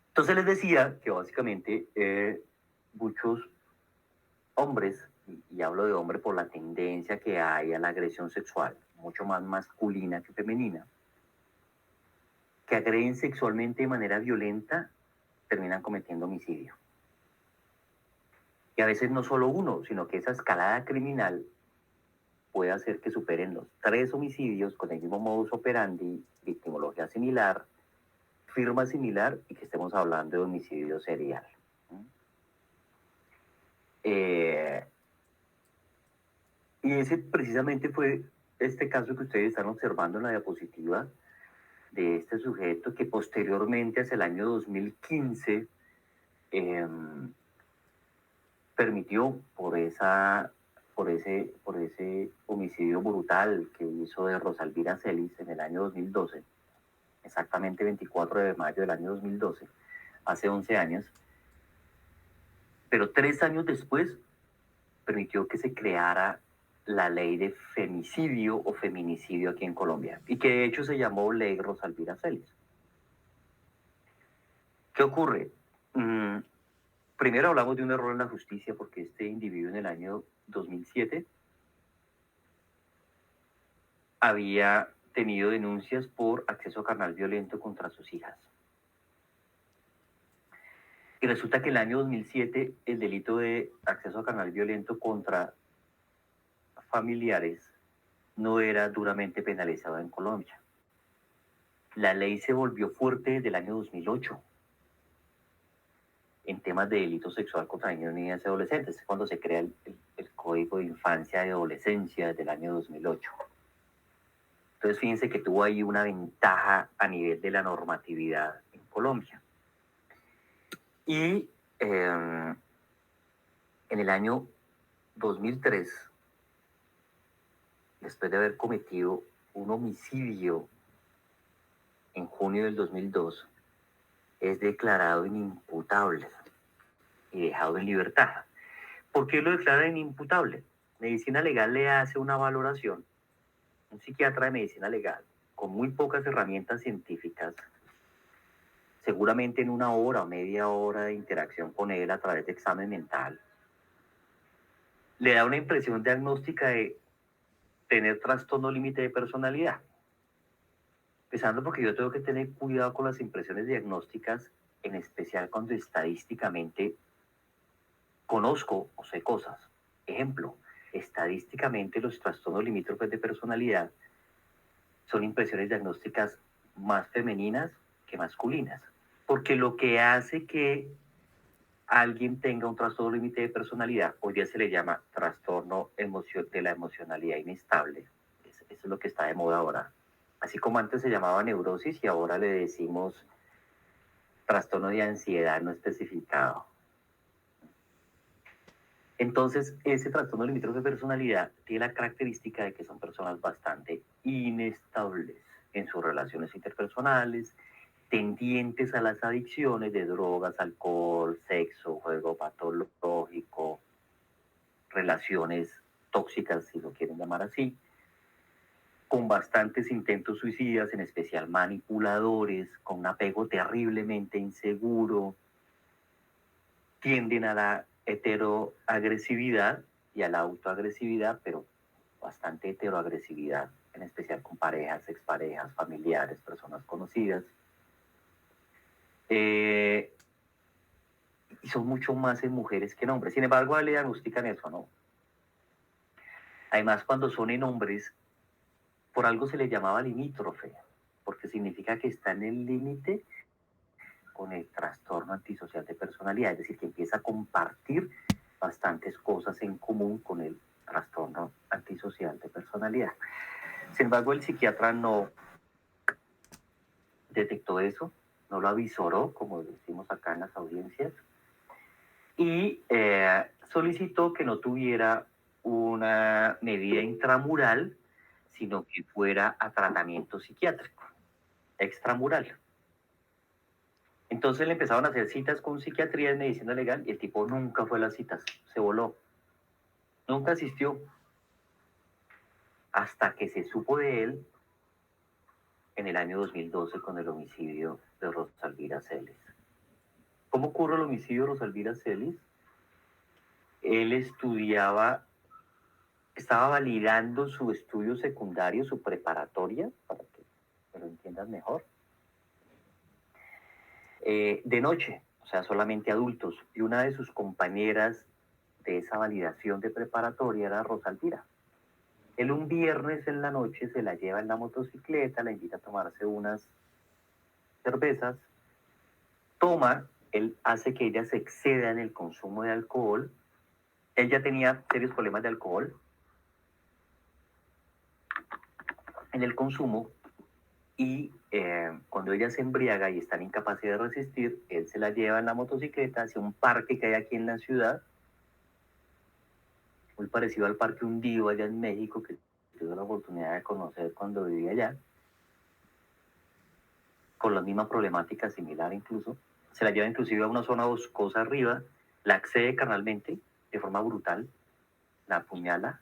Entonces les decía que básicamente muchos hombres, y hablo de hombre por la tendencia que hay a la agresión sexual, mucho más masculina que femenina, que agreden sexualmente de manera violenta, terminan cometiendo homicidio. Y a veces no solo uno, sino que esa escalada criminal puede hacer que superen los 3 homicidios con el mismo modus operandi, victimología similar, firma similar, y que estemos hablando de homicidio serial. Y ese precisamente fue este caso que ustedes están observando en la diapositiva de este sujeto que posteriormente, hacia el año 2015, permitió por ese homicidio brutal que hizo de Rosalvira Celis en el año 2012, exactamente 24 de mayo del año 2012, hace 11 años, pero 3 años después permitió que se creara la ley de femicidio o feminicidio aquí en Colombia, y que de hecho se llamó Ley Rosalvira Celis. ¿Qué ocurre? Primero hablamos de un error en la justicia, porque este individuo en el año 2007 había tenido denuncias por acceso carnal violento contra sus hijas. Y resulta que en el año 2007 el delito de acceso carnal violento contra familiares no era duramente penalizado en Colombia. La ley se volvió fuerte desde el año 2008 en temas de delito sexual contra niños, niñas y adolescentes. Es cuando se crea el Código de Infancia y Adolescencia desde el año 2008. Entonces fíjense que tuvo ahí una ventaja a nivel de la normatividad en Colombia. Y en el año 2003, después de haber cometido un homicidio en junio del 2002, es declarado inimputable y dejado en libertad. ¿Por qué lo declaran inimputable? Medicina legal le hace una valoración, un psiquiatra de medicina legal, con muy pocas herramientas científicas, seguramente en 1 hora o media hora de interacción con él a través de examen mental, le da una impresión diagnóstica de tener trastorno límite de personalidad. Empezando porque yo tengo que tener cuidado con las impresiones diagnósticas, en especial cuando estadísticamente conozco o sé cosas. Ejemplo, estadísticamente los trastornos limítrofes de personalidad son impresiones diagnósticas más femeninas que masculinas, porque lo que hace que alguien tenga un trastorno límite de personalidad, hoy día se le llama trastorno de la emocionalidad inestable. Eso es lo que está de moda ahora. Así como antes se llamaba neurosis y ahora le decimos trastorno de ansiedad no especificado. Entonces, ese trastorno limítrofe de personalidad tiene la característica de que son personas bastante inestables en sus relaciones interpersonales, tendientes a las adicciones de drogas, alcohol, sexo, juego patológico, relaciones tóxicas, si lo quieren llamar así, con bastantes intentos suicidas, en especial manipuladores, con un apego terriblemente inseguro, tienden a la heteroagresividad y a la autoagresividad, pero bastante heteroagresividad, en especial con parejas, exparejas, familiares, personas conocidas. Y son mucho más en mujeres que en hombres. Sin embargo, le diagnostican eso, ¿no? Además, cuando son en hombres, por algo se le llamaba limítrofe, porque significa que está en el límite con el trastorno antisocial de personalidad, es decir, que empieza a compartir bastantes cosas en común con el trastorno antisocial de personalidad. Sin embargo, el psiquiatra no detectó eso, no lo avisoró, como decimos acá en las audiencias, y solicitó que no tuviera una medida intramural, sino que fuera a tratamiento psiquiátrico, extramural. Entonces le empezaron a hacer citas con psiquiatría y medicina legal y el tipo nunca fue a las citas, se voló, nunca asistió, hasta que se supo de él en el año 2012 con el homicidio de Rosalvira Celis. ¿Cómo ocurre el homicidio de Rosalvira Celis? Él estaba validando su estudio secundario, su preparatoria, para que lo entiendan mejor, de noche, o sea, solamente adultos, y una de sus compañeras de esa validación de preparatoria era Rosalvira. Él un viernes en la noche se la lleva en la motocicleta, la invita a tomarse unas cervezas, toma, él hace que ella se exceda en el consumo de alcohol, él ya tenía serios problemas de alcohol en el consumo, y cuando ella se embriaga y está en incapacidad de resistir, él se la lleva en la motocicleta hacia un parque que hay aquí en la ciudad, muy parecido al Parque Hundido allá en México, que tuve la oportunidad de conocer cuando vivía allá, con la misma problemática similar incluso. Se la lleva inclusive a una zona boscosa arriba, la accede carnalmente de forma brutal, la apuñala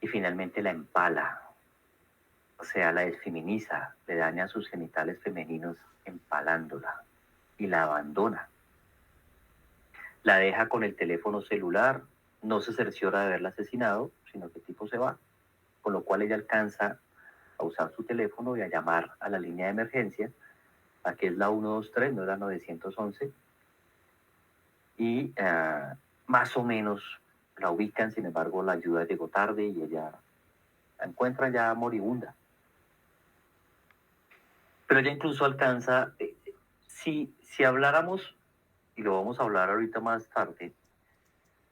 y finalmente la empala. O sea, la desfeminiza, le daña sus genitales femeninos empalándola y la abandona. La deja con el teléfono celular, no se cerciora de haberla asesinado, sino que el tipo se va, con lo cual ella alcanza a usar su teléfono y a llamar a la línea de emergencia, a que es la 123, no la 911, y más o menos la ubican, sin embargo la ayuda llegó tarde y ella la encuentra ya moribunda. Pero ella incluso alcanza, si habláramos, y lo vamos a hablar ahorita más tarde,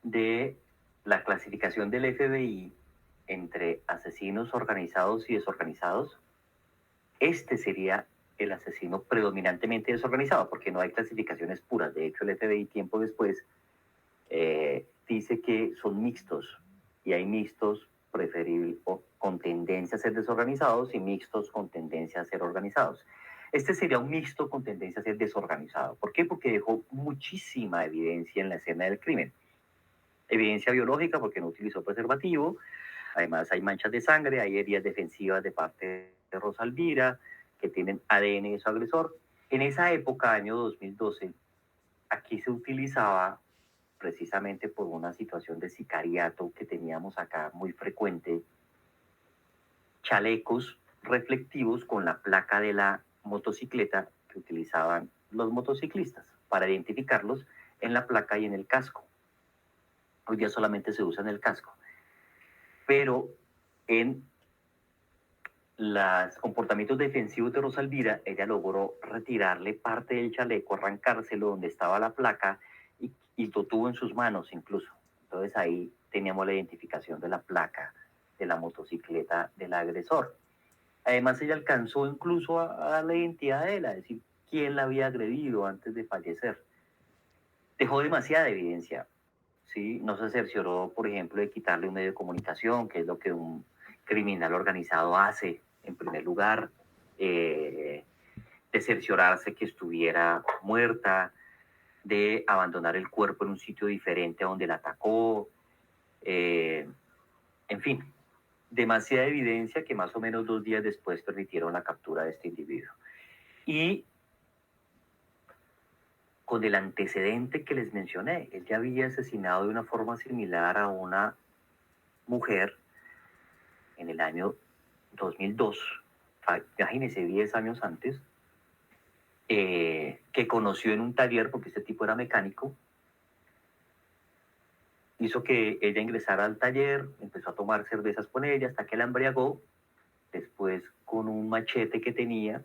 de la clasificación del FBI entre asesinos organizados y desorganizados, este sería el asesino predominantemente desorganizado, porque no hay clasificaciones puras. De hecho, el FBI tiempo después dice que son mixtos, y hay mixtos preferibles o con tendencia a ser desorganizados y mixtos con tendencia a ser organizados. Este sería un mixto con tendencia a ser desorganizado. ¿Por qué? Porque dejó muchísima evidencia en la escena del crimen. Evidencia biológica porque no utilizó preservativo, además hay manchas de sangre, hay heridas defensivas de parte de Rosalvira, que tienen ADN de su agresor. En esa época, año 2012, aquí se utilizaba, precisamente por una situación de sicariato que teníamos acá muy frecuente, chalecos reflectivos con la placa de la motocicleta que utilizaban los motociclistas para identificarlos en la placa y en el casco. Hoy día solamente se usa en el casco. Pero en los comportamientos defensivos de Rosalvira, ella logró retirarle parte del chaleco, arrancárselo donde estaba la placa y lo tuvo en sus manos incluso. Entonces ahí teníamos la identificación de la placa de la motocicleta del agresor. Además ella alcanzó incluso a dar la identidad de él, a decir quién la había agredido antes de fallecer. Dejó demasiada evidencia, ¿sí? No se cercioró, por ejemplo, de quitarle un medio de comunicación, que es lo que un criminal organizado hace en primer lugar, de cerciorarse que estuviera muerta, de abandonar el cuerpo en un sitio diferente a donde la atacó, en fin, demasiada evidencia que más o menos 2 días después permitieron la captura de este individuo. Y con el antecedente que les mencioné, él ya había asesinado de una forma similar a una mujer en el año 2002, imagínense, 10 años antes, que conoció en un taller, porque este tipo era mecánico, hizo que ella ingresara al taller, empezó a tomar cervezas con ella hasta que la embriagó, después con un machete que tenía,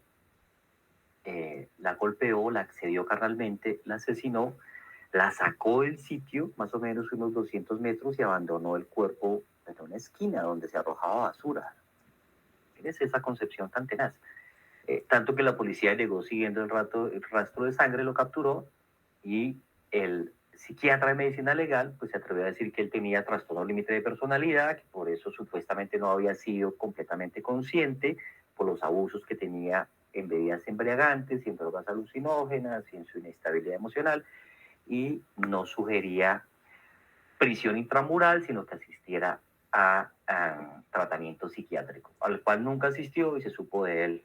la golpeó, la accedió carnalmente, la asesinó, la sacó del sitio, más o menos unos 200 metros, y abandonó el cuerpo en una esquina donde se arrojaba basura. Fíjense esa concepción tan tenaz. Tanto que la policía llegó siguiendo el rastro de sangre, lo capturó, y el psiquiatra de medicina legal pues se atrevió a decir que él tenía trastorno límite de personalidad, que por eso supuestamente no había sido completamente consciente por los abusos que tenía en bebidas embriagantes y en drogas alucinógenas y en su inestabilidad emocional, y no sugería prisión intramural, sino que asistiera a tratamiento psiquiátrico, al cual nunca asistió y se supo de él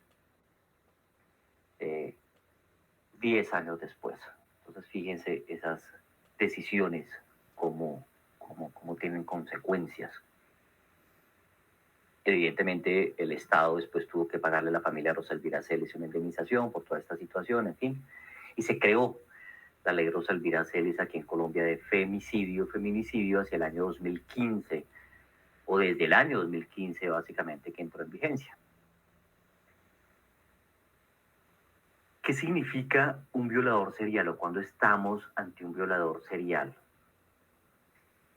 10 años después. Entonces, fíjense esas decisiones como tienen consecuencias. Evidentemente, el Estado después tuvo que pagarle a la familia Rosa Elvira Celis una indemnización por toda esta situación, en fin, y se creó la ley Rosa Elvira Celis aquí en Colombia de feminicidio hacia el año 2015, o desde el año 2015 básicamente que entró en vigencia. ¿Qué significa un violador serial o cuándo estamos ante un violador serial?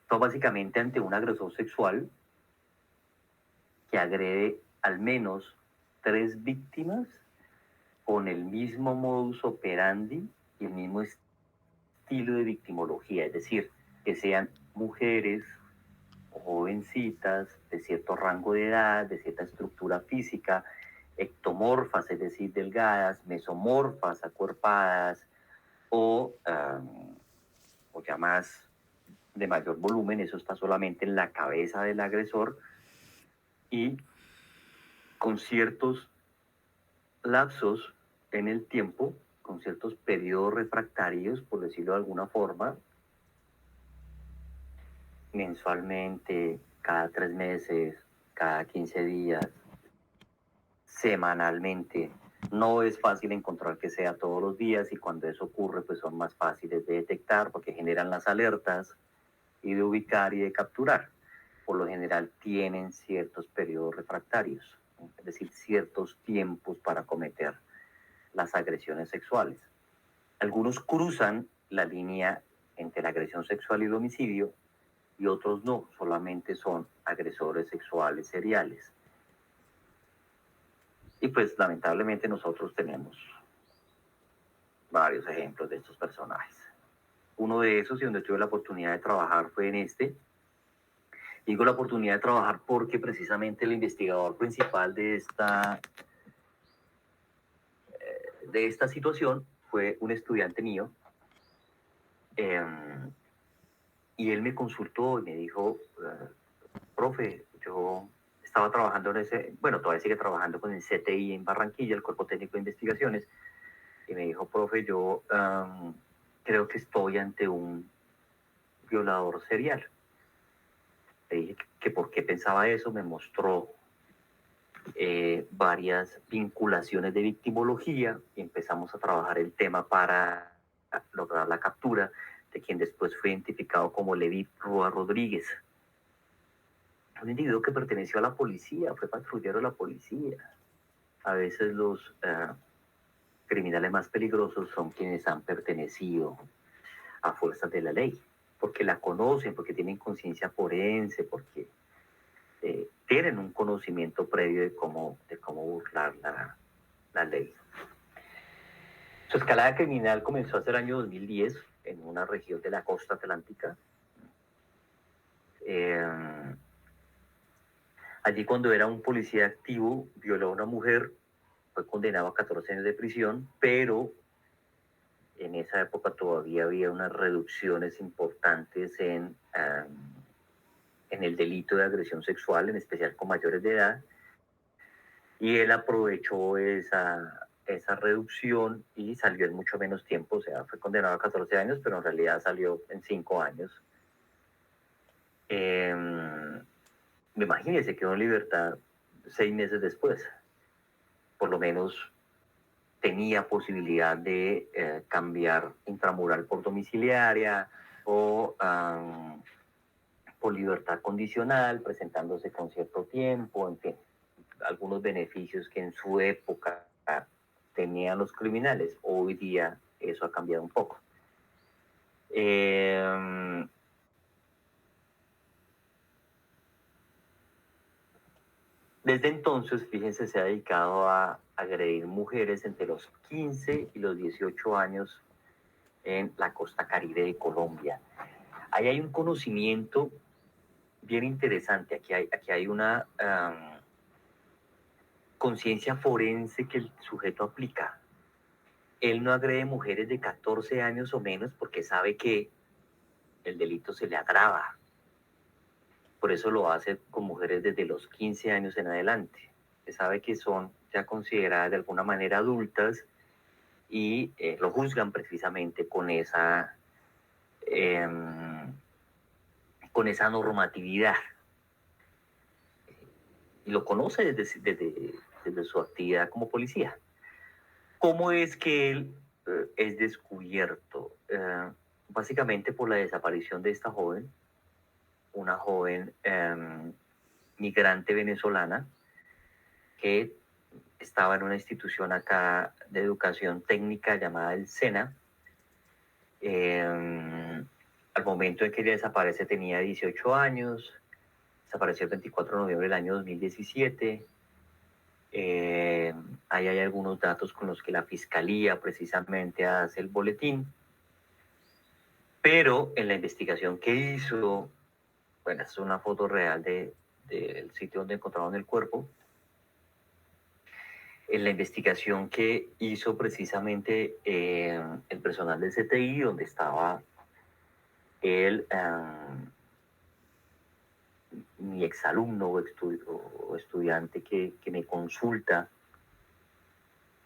Estamos básicamente ante un agresor sexual que agrede al menos 3 víctimas con el mismo modus operandi y el mismo estilo de victimología, es decir, que sean mujeres o jovencitas de cierto rango de edad, de cierta estructura física, ectomorfas, es decir, delgadas, mesomorfas, acuerpadas, o ya más de mayor volumen. Eso está solamente en la cabeza del agresor, y con ciertos lapsos en el tiempo, con ciertos periodos refractarios, por decirlo de alguna forma, mensualmente, cada 3 meses, cada 15 días, semanalmente. No es fácil encontrar que sea todos los días, y cuando eso ocurre pues son más fáciles de detectar porque generan las alertas y de ubicar y de capturar. Por lo general tienen ciertos periodos refractarios, es decir, ciertos tiempos para cometer las agresiones sexuales. Algunos cruzan la línea entre la agresión sexual y el homicidio, y otros no, solamente son agresores sexuales seriales. Y pues lamentablemente nosotros tenemos varios ejemplos de estos personajes. Uno de esos, y donde tuve la oportunidad de trabajar, fue en este. Digo la oportunidad de trabajar porque precisamente el investigador principal de esta situación fue un estudiante mío, y él me consultó y me dijo, profe, yo estaba trabajando todavía sigue trabajando con el CTI en Barranquilla, el Cuerpo Técnico de Investigaciones, y me dijo, profe, yo creo que estoy ante un violador serial. Le dije que por qué pensaba eso, me mostró varias vinculaciones de victimología, y empezamos a trabajar el tema para lograr la captura de quien después fue identificado como Levi Rúa Rodríguez, un individuo que perteneció a la policía, fue patrullero de la policía. A veces los criminales más peligrosos son quienes han pertenecido a fuerzas de la ley, porque la conocen, porque tienen conciencia forense, porque tienen un conocimiento previo de cómo burlar la ley. Su escalada criminal comenzó hace el año 2010 en una región de la costa atlántica. Allí, cuando era un policía activo, violó a una mujer, fue condenado a 14 años de prisión, pero en esa época todavía había unas reducciones importantes en el delito de agresión sexual, en especial con mayores de edad, y él aprovechó esa reducción y salió en mucho menos tiempo. O sea, fue condenado a 14 años, pero en realidad salió en 5 años. Imagínense, quedó en libertad 6 meses después. Por lo menos tenía posibilidad de cambiar intramural por domiciliaria, o por libertad condicional, presentándose con cierto tiempo, en fin, algunos beneficios que en su época tenían los criminales. Hoy día eso ha cambiado un poco. Desde entonces, fíjense, se ha dedicado a agredir mujeres entre los 15 y los 18 años en la costa caribe de Colombia. Ahí hay un conocimiento bien interesante. Aquí hay una conciencia forense que el sujeto aplica. Él no agrede mujeres de 14 años o menos porque sabe que el delito se le agrava. Por eso lo hace con mujeres desde los 15 años en adelante. Se sabe que son ya consideradas de alguna manera adultas y lo juzgan precisamente con esa normatividad. Y lo conoce desde su actividad como policía. ¿Cómo es que él es descubierto? Básicamente por la desaparición de esta joven, una joven migrante venezolana que estaba en una institución acá de educación técnica llamada el SENA. Al momento en que ella desaparece tenía 18 años, desapareció el 24 de noviembre del año 2017. Ahí hay algunos datos con los que la fiscalía precisamente hace el boletín, pero en la investigación que hizo, bueno, es una foto real del sitio donde encontraron el cuerpo. En la investigación que hizo precisamente el personal del CTI, donde estaba mi exalumno o estudiante que me consulta,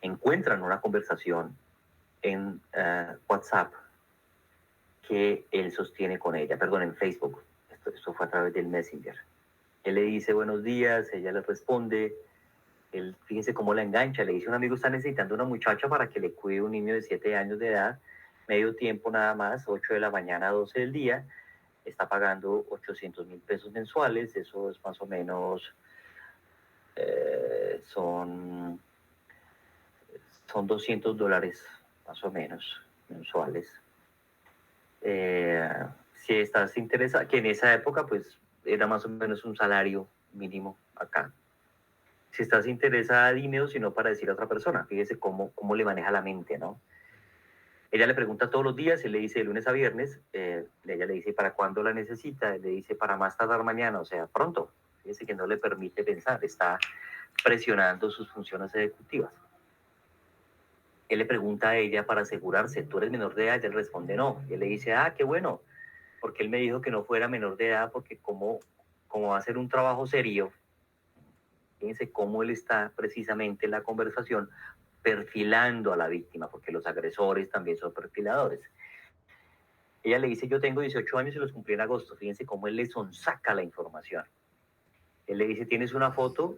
encuentran una conversación en WhatsApp que él sostiene con ella, perdón, en Facebook. Esto fue a través del Messenger. Él le dice buenos días, ella le responde. Él, fíjense cómo la engancha, le dice: un amigo está necesitando una muchacha para que le cuide un niño de 7 años de edad, medio tiempo nada más, 8 de la mañana a 12 del día, está pagando 800,000 pesos mensuales, eso es más o menos, son $200 más o menos mensuales. Si estás interesado, que en esa época pues era más o menos un salario mínimo acá. Si estás interesada, dime, o si no, para decir a otra persona. Fíjese cómo le maneja la mente, ¿no? Ella le pregunta todos los días, él le dice de lunes a viernes, ella le dice para cuándo la necesita, él le dice para más tardar mañana, o sea, pronto. Fíjese que no le permite pensar, está presionando sus funciones ejecutivas. Él le pregunta a ella para asegurarse: ¿tú eres menor de edad? Y él responde no. Y él le dice: ah, qué bueno, porque él me dijo que no fuera menor de edad, porque como va a ser un trabajo serio. Fíjense cómo él está precisamente en la conversación perfilando a la víctima, porque los agresores también son perfiladores. Ella le dice: yo tengo 18 años y los cumplí en agosto. Fíjense cómo él le sonsaca la información. Él le dice: ¿tienes una foto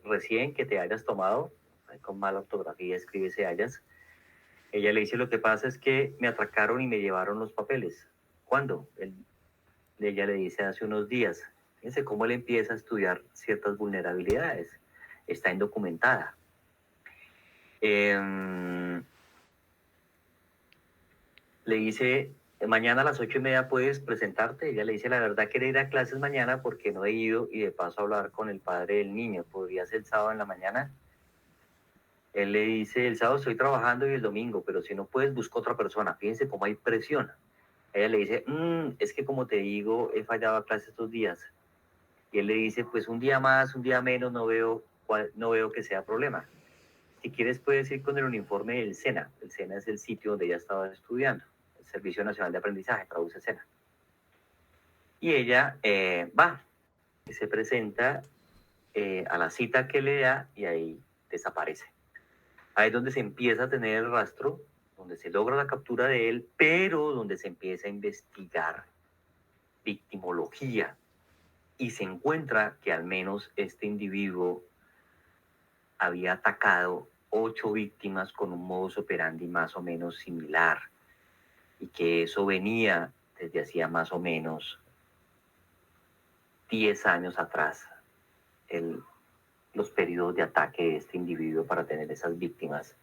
recién que te hayas tomado? Con mala ortografía escribe se hayas. Ella le dice: lo que pasa es que me atracaron y me llevaron los papeles. ¿Cuándo? Ella le dice: hace unos días. Fíjense cómo él empieza a estudiar ciertas vulnerabilidades. Está indocumentada. Le dice: mañana a las 8:30 puedes presentarte. Ella le dice: la verdad quería ir a clases mañana porque no he ido y de paso hablar con el padre del niño. ¿Podría ser el sábado en la mañana? Él le dice: el sábado estoy trabajando y el domingo, pero si no puedes, busca otra persona. Fíjense cómo hay presión. Ella le dice: es que como te digo, he fallado a clases estos días. Y él le dice: pues un día más, un día menos, no veo que sea problema. Si quieres puedes ir con el uniforme del SENA. El SENA es el sitio donde ella estaba estudiando. El Servicio Nacional de Aprendizaje, traduce SENA. Y ella va y se presenta a la cita que le da y ahí desaparece. Ahí es donde se empieza a tener el rastro, donde se logra la captura de él, pero donde se empieza a investigar victimología y se encuentra que al menos este individuo había atacado 8 víctimas con un modus operandi más o menos similar y que eso venía desde hacía más o menos 10 años atrás, los periodos de ataque de este individuo para tener esas víctimas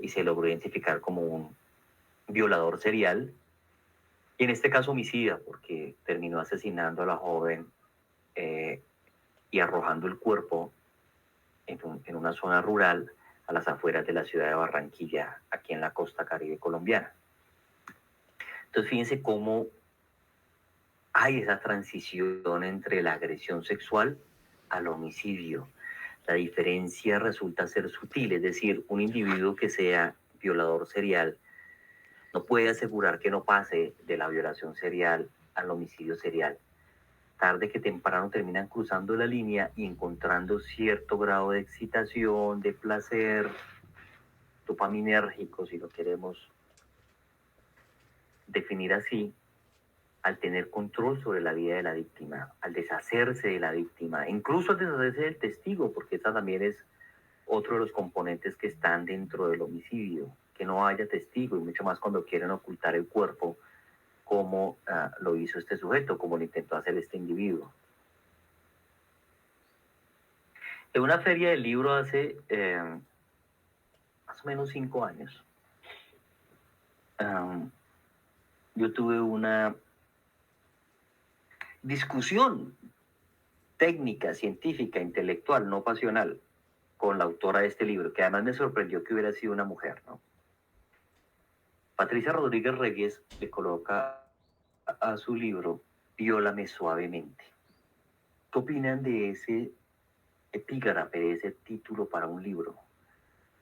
y se logró identificar como un violador serial, y en este caso homicida, porque terminó asesinando a la joven y arrojando el cuerpo en una zona rural a las afueras de la ciudad de Barranquilla, aquí en la costa caribe colombiana. Entonces fíjense cómo hay esa transición entre la agresión sexual al homicidio. La diferencia resulta ser sutil, es decir, un individuo que sea violador serial no puede asegurar que no pase de la violación serial al homicidio serial. Tarde que temprano terminan cruzando la línea y encontrando cierto grado de excitación, de placer, dopaminérgico, si lo queremos definir así, al tener control sobre la vida de la víctima, al deshacerse de la víctima, incluso al deshacerse del testigo, porque esa también es otro de los componentes que están dentro del homicidio, que no haya testigo, y mucho más cuando quieren ocultar el cuerpo, como lo hizo este sujeto, como lo intentó hacer este individuo. En una feria del libro hace más o menos 5 años, yo tuve una discusión técnica, científica, intelectual, no pasional, con la autora de este libro, que además me sorprendió que hubiera sido una mujer, ¿no? Patricia Rodríguez Reyes le coloca a su libro Viólame suavemente. ¿Qué opinan de ese epígrafe, de ese título para un libro?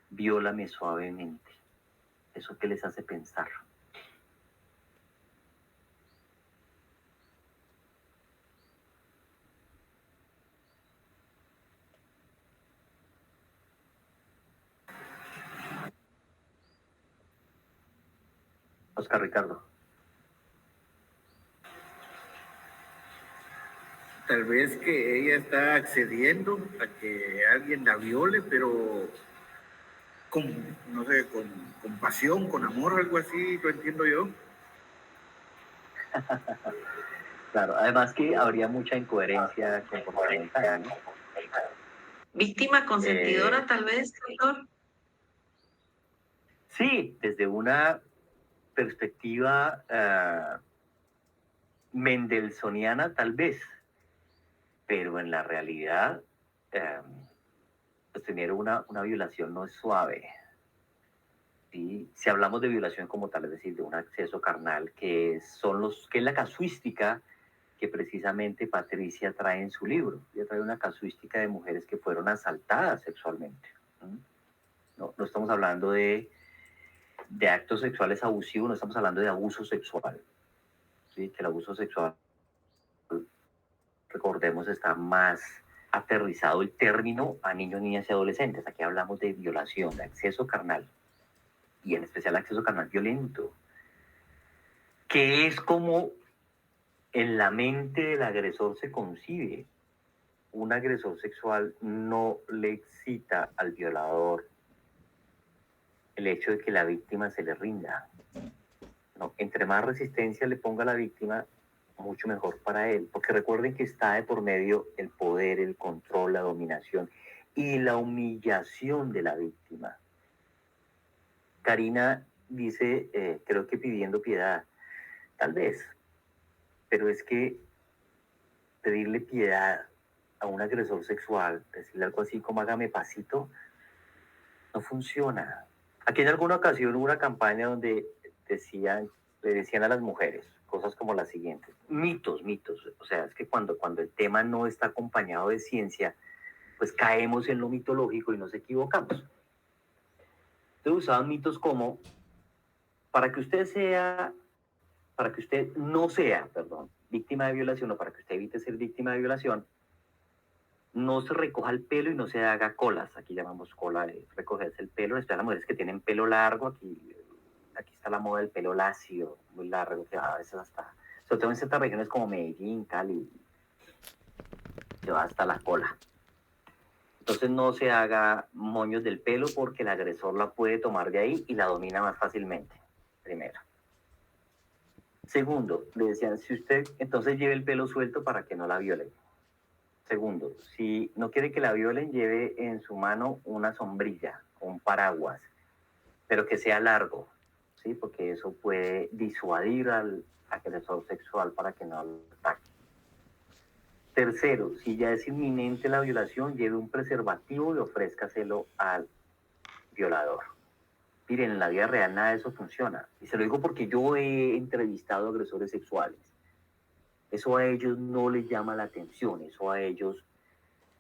Viólame suavemente. ¿Eso qué les hace pensar? Oscar Ricardo. Tal vez que ella está accediendo a que alguien la viole, pero con, no sé, con pasión, con amor, algo así, lo entiendo yo. Claro, además que habría mucha incoherencia comportamental, ¿no? Víctima consentidora, tal vez, doctor. Sí, desde una perspectiva mendelsoniana tal vez, pero en la realidad pues tener una violación no es suave. ¿Sí? Si hablamos de violación como tal, es decir, de un acceso carnal, que es la casuística que precisamente Patricia trae en su libro. Ella trae una casuística de mujeres que fueron asaltadas sexualmente. No estamos hablando de actos sexuales abusivos, no estamos hablando de abuso sexual. ¿Sí? Que el abuso sexual, recordemos, está más aterrizado el término a niños, niñas y adolescentes. Aquí hablamos de violación, de acceso carnal, y en especial acceso carnal violento, que es como en la mente del agresor se concibe. Un agresor sexual no le excita al violador el hecho de que la víctima se le rinda. No, entre más resistencia le ponga a la víctima, mucho mejor para él, porque recuerden que está de por medio el poder, el control, la dominación y la humillación de la víctima. Karina dice, creo que pidiendo piedad, tal vez, pero es que pedirle piedad a un agresor sexual, decirle algo así como hágame pasito, no funciona. Aquí en alguna ocasión hubo una campaña donde le decían a las mujeres cosas como las siguientes: mitos. O sea, es que cuando el tema no está acompañado de ciencia, pues caemos en lo mitológico y nos equivocamos. Entonces usaban mitos como, para que usted no sea, víctima de violación, o para que usted evite ser víctima de violación, no se recoja el pelo y no se haga colas. Aquí llamamos cola de recogerse el pelo. Estas las mujeres que tienen pelo largo, aquí está la moda del pelo lacio, muy largo, que a veces hasta, sobre todo en ciertas regiones como Medellín, Cali, que va hasta la cola. Entonces no se haga moños del pelo porque el agresor la puede tomar de ahí y la domina más fácilmente, primero. Segundo, le decían, si usted entonces lleve el pelo suelto para que no la violen. Segundo, si no quiere que la violen, lleve en su mano una sombrilla, un paraguas. pero que sea largo, ¿sí? Porque eso puede disuadir al agresor sexual para que no lo ataque. Tercero, si ya es inminente la violación, lleve un preservativo y ofrézcaselo al violador. Miren, en la vida real nada de eso funciona. Y se lo digo porque yo he entrevistado agresores sexuales. Eso a ellos no les llama la atención. Eso a ellos,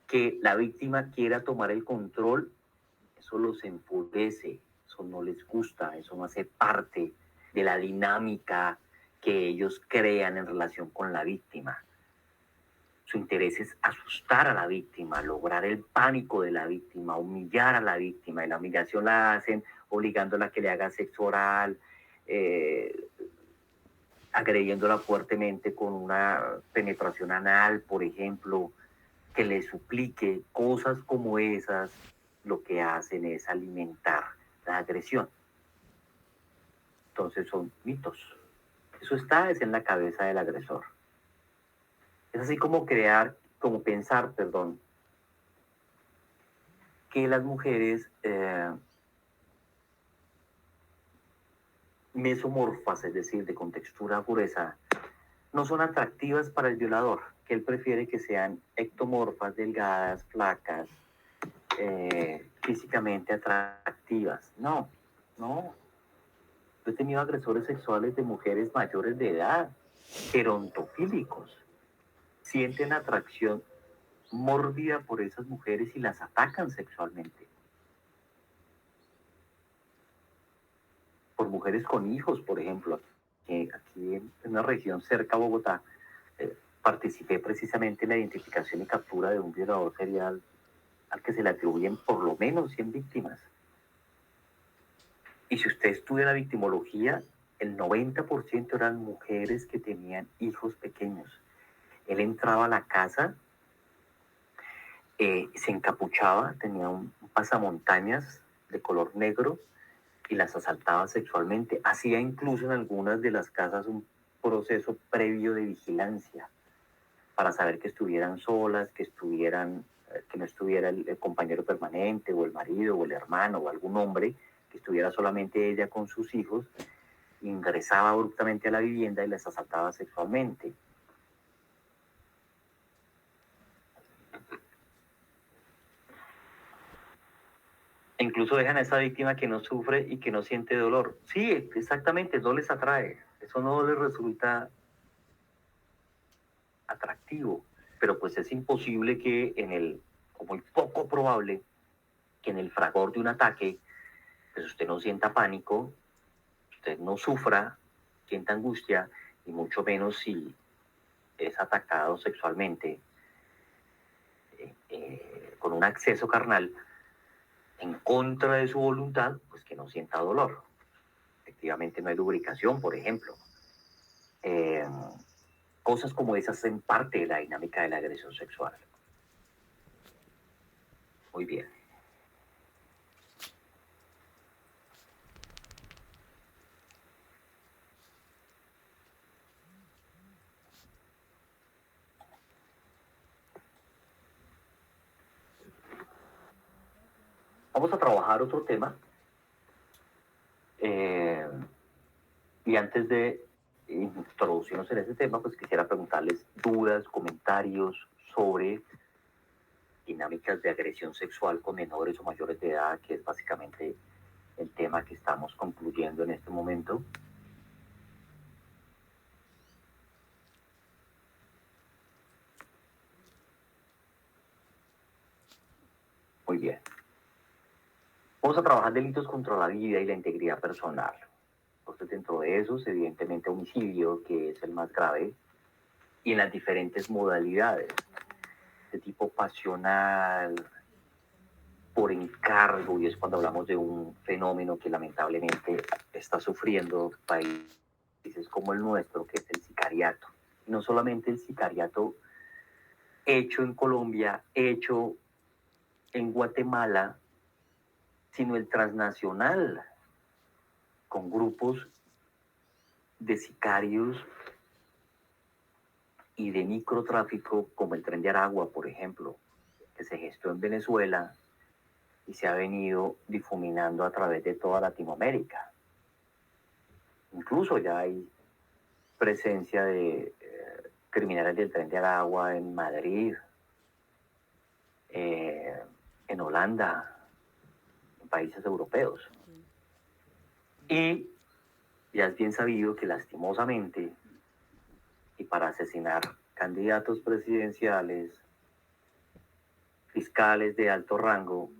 que la víctima quiera tomar el control, eso los enfurece. Eso no les gusta. Eso no hace parte de la dinámica que ellos crean en relación con la víctima. Su interés es asustar a la víctima, lograr el pánico de la víctima, humillar a la víctima. Y la humillación la hacen obligándola a que le haga sexo oral, agrediéndola fuertemente con una penetración anal, por ejemplo, que le suplique. Cosas como esas, lo que hacen es alimentar la agresión. Entonces son mitos. Eso es en la cabeza del agresor. Es así como pensar, que las mujeres mesomorfas, es decir, de contextura gruesa, no son atractivas para el violador, que él prefiere que sean ectomorfas, delgadas, flacas, físicamente atractivas. No. Yo he tenido agresores sexuales de mujeres mayores de edad, gerontofílicos. Sienten atracción mórbida por esas mujeres y las atacan sexualmente. Por mujeres con hijos, por ejemplo. Aquí en una región cerca a Bogotá, participé precisamente en la identificación y captura de un violador serial al que se le atribuyen por lo menos 100 víctimas. Y si usted estudia la victimología, el 90% eran mujeres que tenían hijos pequeños. Él entraba a la casa, se encapuchaba, tenía un pasamontañas de color negro y las asaltaba sexualmente. Hacía incluso en algunas de las casas un proceso previo de vigilancia para saber que estuvieran solas, que no estuviera el compañero permanente o el marido o el hermano o algún hombre, que estuviera solamente ella con sus hijos. Ingresaba abruptamente a la vivienda y las asaltaba sexualmente. Incluso dejan a esa víctima que no sufre y que no siente dolor. Sí, exactamente, no les atrae. Eso no les resulta atractivo. Pero pues es imposible que o muy poco probable, que en el fragor de un ataque, pues usted no sienta pánico, usted no sufra, sienta angustia, y mucho menos si es atacado sexualmente con un acceso carnal en contra de su voluntad, pues que no sienta dolor. Efectivamente no hay lubricación, por ejemplo. Cosas como esas hacen parte de la dinámica de la agresión sexual. Muy bien. Vamos a trabajar otro tema. Y antes de introducirnos en ese tema, pues quisiera preguntarles dudas, comentarios sobre dinámicas de agresión sexual con menores o mayores de edad, que es básicamente el tema que estamos concluyendo en este momento. Muy bien. Vamos a trabajar delitos contra la vida y la integridad personal. Entonces, dentro de esos, evidentemente, homicidio, que es el más grave, y en las diferentes modalidades, de tipo pasional, por encargo, y es cuando hablamos de un fenómeno que lamentablemente está sufriendo países como el nuestro, que es el sicariato. Y no solamente el sicariato hecho en Colombia, hecho en Guatemala, sino el transnacional, con grupos de sicarios y de microtráfico, como el Tren de Aragua, por ejemplo, que se gestó en Venezuela y se ha venido difuminando a través de toda Latinoamérica. Incluso ya hay presencia de criminales del Tren de Aragua en Madrid, en Holanda, en países europeos. Y ya es bien sabido que lastimosamente, y para asesinar candidatos presidenciales, fiscales de alto rango,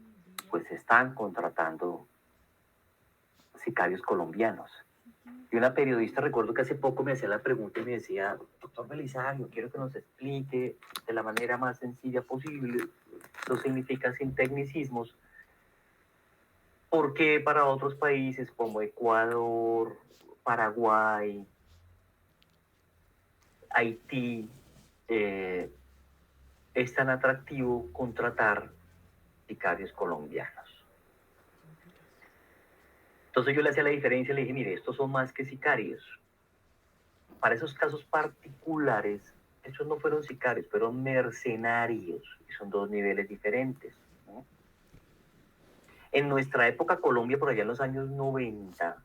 pues están contratando sicarios colombianos. Y una periodista, recuerdo que hace poco me hacía la pregunta y me decía, doctor Belisario, quiero que nos explique de la manera más sencilla posible, eso significa sin tecnicismos, por qué para otros países como Ecuador, Paraguay, Haití, es tan atractivo contratar sicarios colombianos. Entonces yo le hacía la diferencia, le dije, mire, estos son más que sicarios. Para esos casos particulares, estos no fueron sicarios, fueron mercenarios, y son dos niveles diferentes, ¿no? En nuestra época Colombia, por allá en los años 90,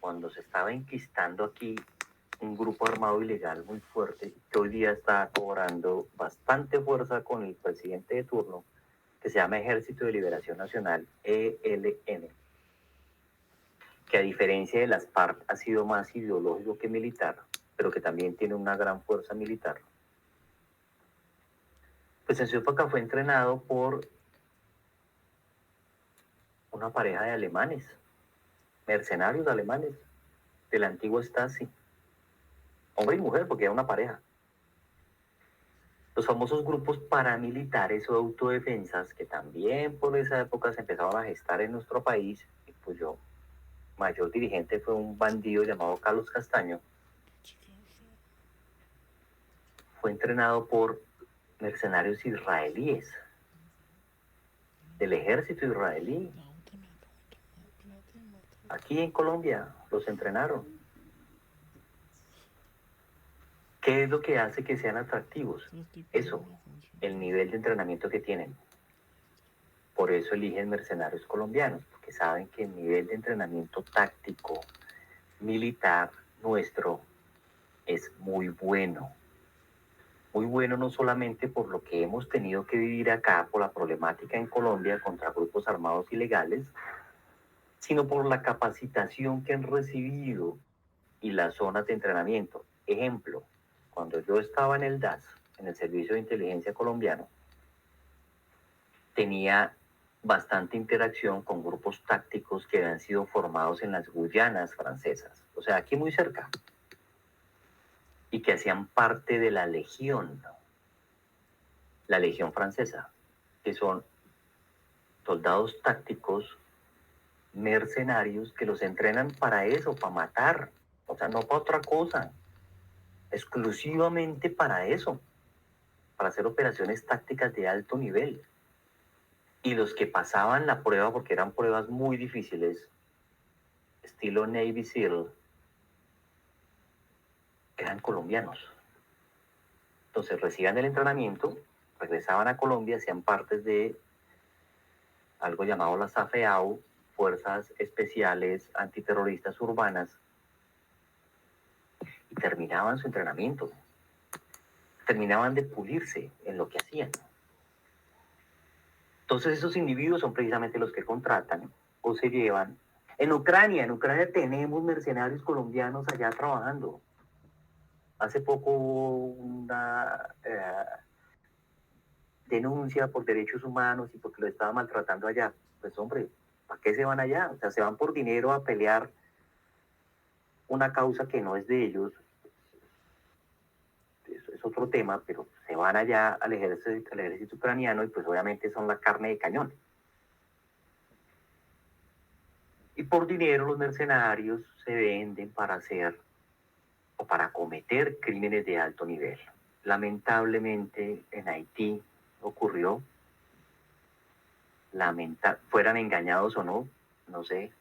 cuando se estaba enquistando aquí un grupo armado ilegal muy fuerte, que hoy día está cobrando bastante fuerza con el presidente de turno, que se llama Ejército de Liberación Nacional, ELN, que a diferencia de las FARC ha sido más ideológico que militar, pero que también tiene una gran fuerza militar. Pues en su época fue entrenado por una pareja de alemanes, mercenarios alemanes, de la antigua Stasi, hombre y mujer, porque era una pareja. Los famosos grupos paramilitares o autodefensas, que también por esa época se empezaban a gestar en nuestro país, y cuyo mayor dirigente fue un bandido llamado Carlos Castaño, fue entrenado por mercenarios israelíes, del ejército israelí. Aquí en Colombia los entrenaron. ¿Qué es lo que hace que sean atractivos? Eso, el nivel de entrenamiento que tienen. Por eso eligen mercenarios colombianos, porque saben que el nivel de entrenamiento táctico, militar nuestro es muy bueno. Muy bueno no solamente por lo que hemos tenido que vivir acá, por la problemática en Colombia contra grupos armados ilegales, sino por la capacitación que han recibido y las zonas de entrenamiento. Ejemplo, cuando yo estaba en el DAS, en el Servicio de Inteligencia Colombiano, tenía bastante interacción con grupos tácticos que habían sido formados en las Guyanas francesas, o sea, aquí muy cerca, y que hacían parte de la Legión francesa, que son soldados tácticos, mercenarios, que los entrenan para eso, para matar, o sea, no para otra cosa, exclusivamente para eso, para hacer operaciones tácticas de alto nivel. Y los que pasaban la prueba, porque eran pruebas muy difíciles, estilo Navy SEAL, eran colombianos. Entonces recibían el entrenamiento, regresaban a Colombia, hacían parte de algo llamado las AFEAU, Fuerzas Especiales Antiterroristas Urbanas, y terminaban su entrenamiento. Terminaban de pulirse en lo que hacían. Entonces esos individuos son precisamente los que contratan o se llevan. En Ucrania tenemos mercenarios colombianos allá trabajando. Hace poco hubo una denuncia por derechos humanos y porque lo estaba maltratando allá. Pues hombre, ¿para qué se van allá? O sea, se van por dinero a pelear una causa que no es de ellos. Eso es otro tema, pero se van allá al ejército ucraniano y pues obviamente son la carne de cañón. Y por dinero los mercenarios se venden para hacer o para cometer crímenes de alto nivel. Lamentablemente en Haití ocurrió, fueran engañados o no, no sé.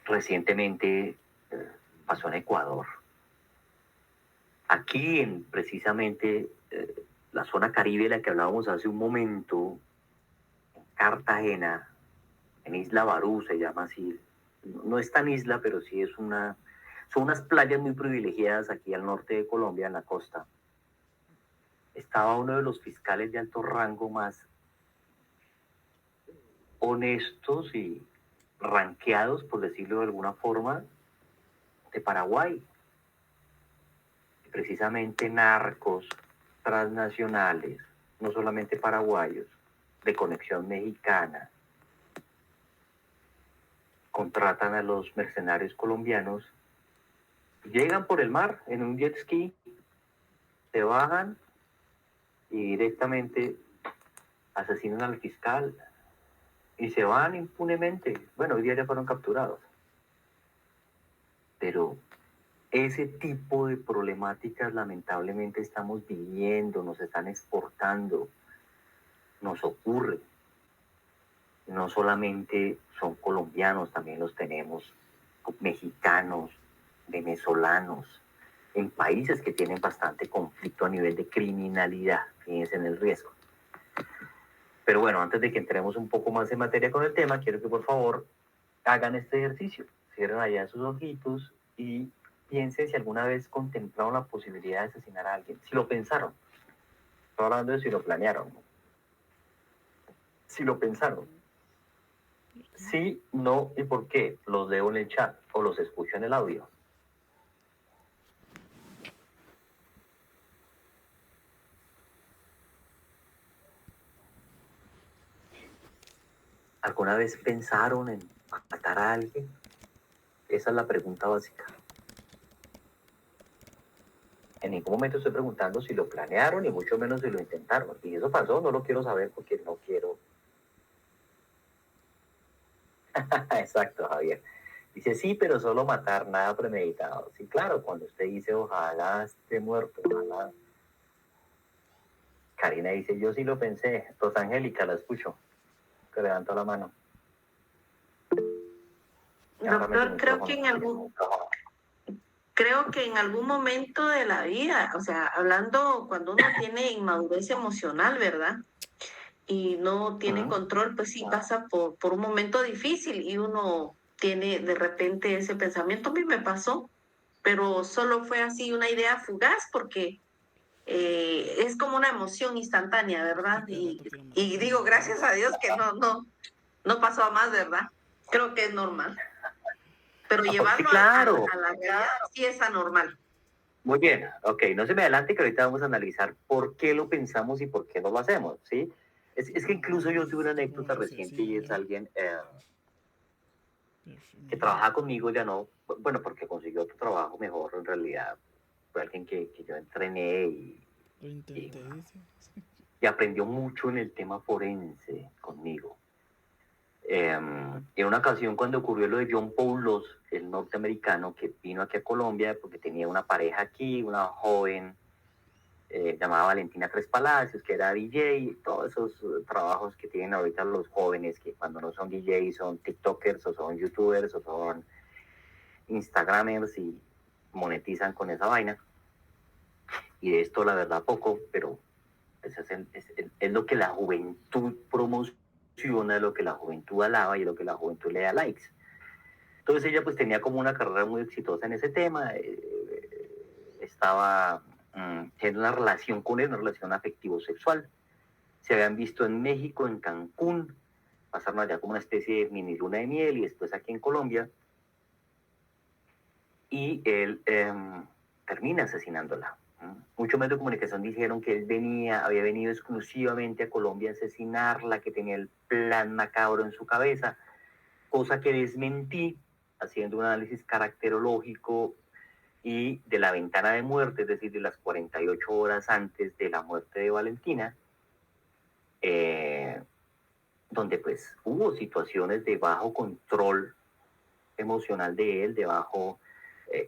Recientemente pasó en Ecuador. Aquí precisamente la zona Caribe de la que hablábamos hace un momento, en Cartagena, en Isla Barú se llama así, no es tan isla, pero sí es son unas playas muy privilegiadas aquí al norte de Colombia, en la costa. Estaba uno de los fiscales de alto rango más honestos y ranqueados, por decirlo de alguna forma, de Paraguay. Precisamente narcos transnacionales, no solamente paraguayos, de conexión mexicana, contratan a los mercenarios colombianos, llegan por el mar en un jet ski, se bajan y directamente asesinan al fiscal y se van impunemente. Bueno, hoy día ya fueron capturados. Pero ese tipo de problemáticas lamentablemente estamos viviendo, nos están exportando, nos ocurre. No solamente son colombianos, también los tenemos mexicanos, venezolanos, en países que tienen bastante conflicto a nivel de criminalidad. Fíjense en el riesgo. Pero bueno, antes de que entremos un poco más en materia con el tema, quiero que por favor hagan este ejercicio. Cierren allá sus ojitos y piensen si alguna vez contemplaron la posibilidad de asesinar a alguien. Si lo pensaron. Estoy hablando de si lo planearon. Si lo pensaron. Sí, no y por qué. Los leo en el chat o los escucho en el audio. ¿Alguna vez pensaron en matar a alguien? Esa es la pregunta básica. En ningún momento estoy preguntando si lo planearon y mucho menos si lo intentaron. Y eso pasó, no lo quiero saber porque no quiero. Exacto, Javier. Dice, sí, pero solo matar, nada premeditado. Sí, claro, cuando usted dice, ojalá esté muerto, ojalá. Karina dice, yo sí lo pensé. Rosangélica, la escucho. Que levantó la mano. Doctor, creo que en algún momento de la vida, o sea, hablando cuando uno tiene inmadurez emocional, ¿verdad? Y no tiene control, pues sí pasa por un momento difícil y uno tiene de repente ese pensamiento. A mí me pasó, pero solo fue así una idea fugaz porque es como una emoción instantánea, ¿verdad? Y digo, gracias a Dios que no pasó a más, ¿verdad? Creo que es normal. Pero llevarlo claro. a la realidad sí es anormal. Muy bien, ok, no se me adelante que ahorita vamos a analizar por qué lo pensamos y por qué no lo hacemos, ¿sí? Es que incluso yo tuve una anécdota reciente y es alguien que trabaja conmigo, ya no, bueno, porque consiguió otro trabajo mejor en realidad, fue alguien que yo entrené y aprendió mucho en el tema forense conmigo. En una ocasión cuando ocurrió lo de John Paulos, el norteamericano que vino aquí a Colombia porque tenía una pareja aquí, una joven llamada Valentina Tres Palacios, que era DJ, todos esos trabajos que tienen ahorita los jóvenes que cuando no son DJs son TikTokers o son YouTubers o son Instagramers y monetizan con esa vaina. Y de esto la verdad poco, pero es lo que la juventud promociona, lo que la juventud alaba y lo que la juventud le da likes. Entonces ella pues tenía como una carrera muy exitosa en ese tema, estaba teniendo una relación con él, una relación afectivo-sexual. Se habían visto en México, en Cancún, pasaron allá como una especie de mini luna de miel y después aquí en Colombia. Y él termina asesinándola. Muchos medios de comunicación dijeron que él había venido exclusivamente a Colombia a asesinarla, que tenía el plan macabro en su cabeza, cosa que desmentí haciendo un análisis caracterológico y de la ventana de muerte, es decir, de las 48 horas antes de la muerte de Valentina, donde pues hubo situaciones de bajo control emocional de él, de bajo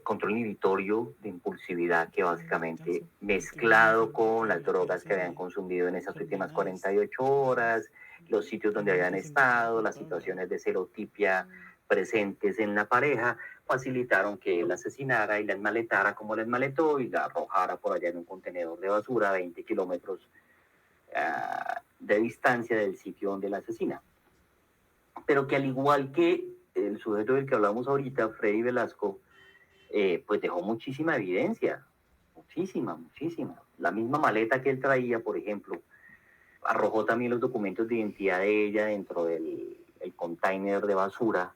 control inhibitorio, de impulsividad, que básicamente mezclado con las drogas que habían consumido en esas últimas 48 horas, los sitios donde habían estado, las situaciones de serotipia presentes en la pareja facilitaron que él la asesinara y la enmaletara como la enmaletó y la arrojara por allá en un contenedor de basura a 20 kilómetros de distancia del sitio donde la asesina. Pero que al igual que el sujeto del que hablamos ahorita, Freddy Velasco, pues dejó muchísima evidencia, muchísima. La misma maleta que él traía, por ejemplo, arrojó también los documentos de identidad de ella dentro del container de basura,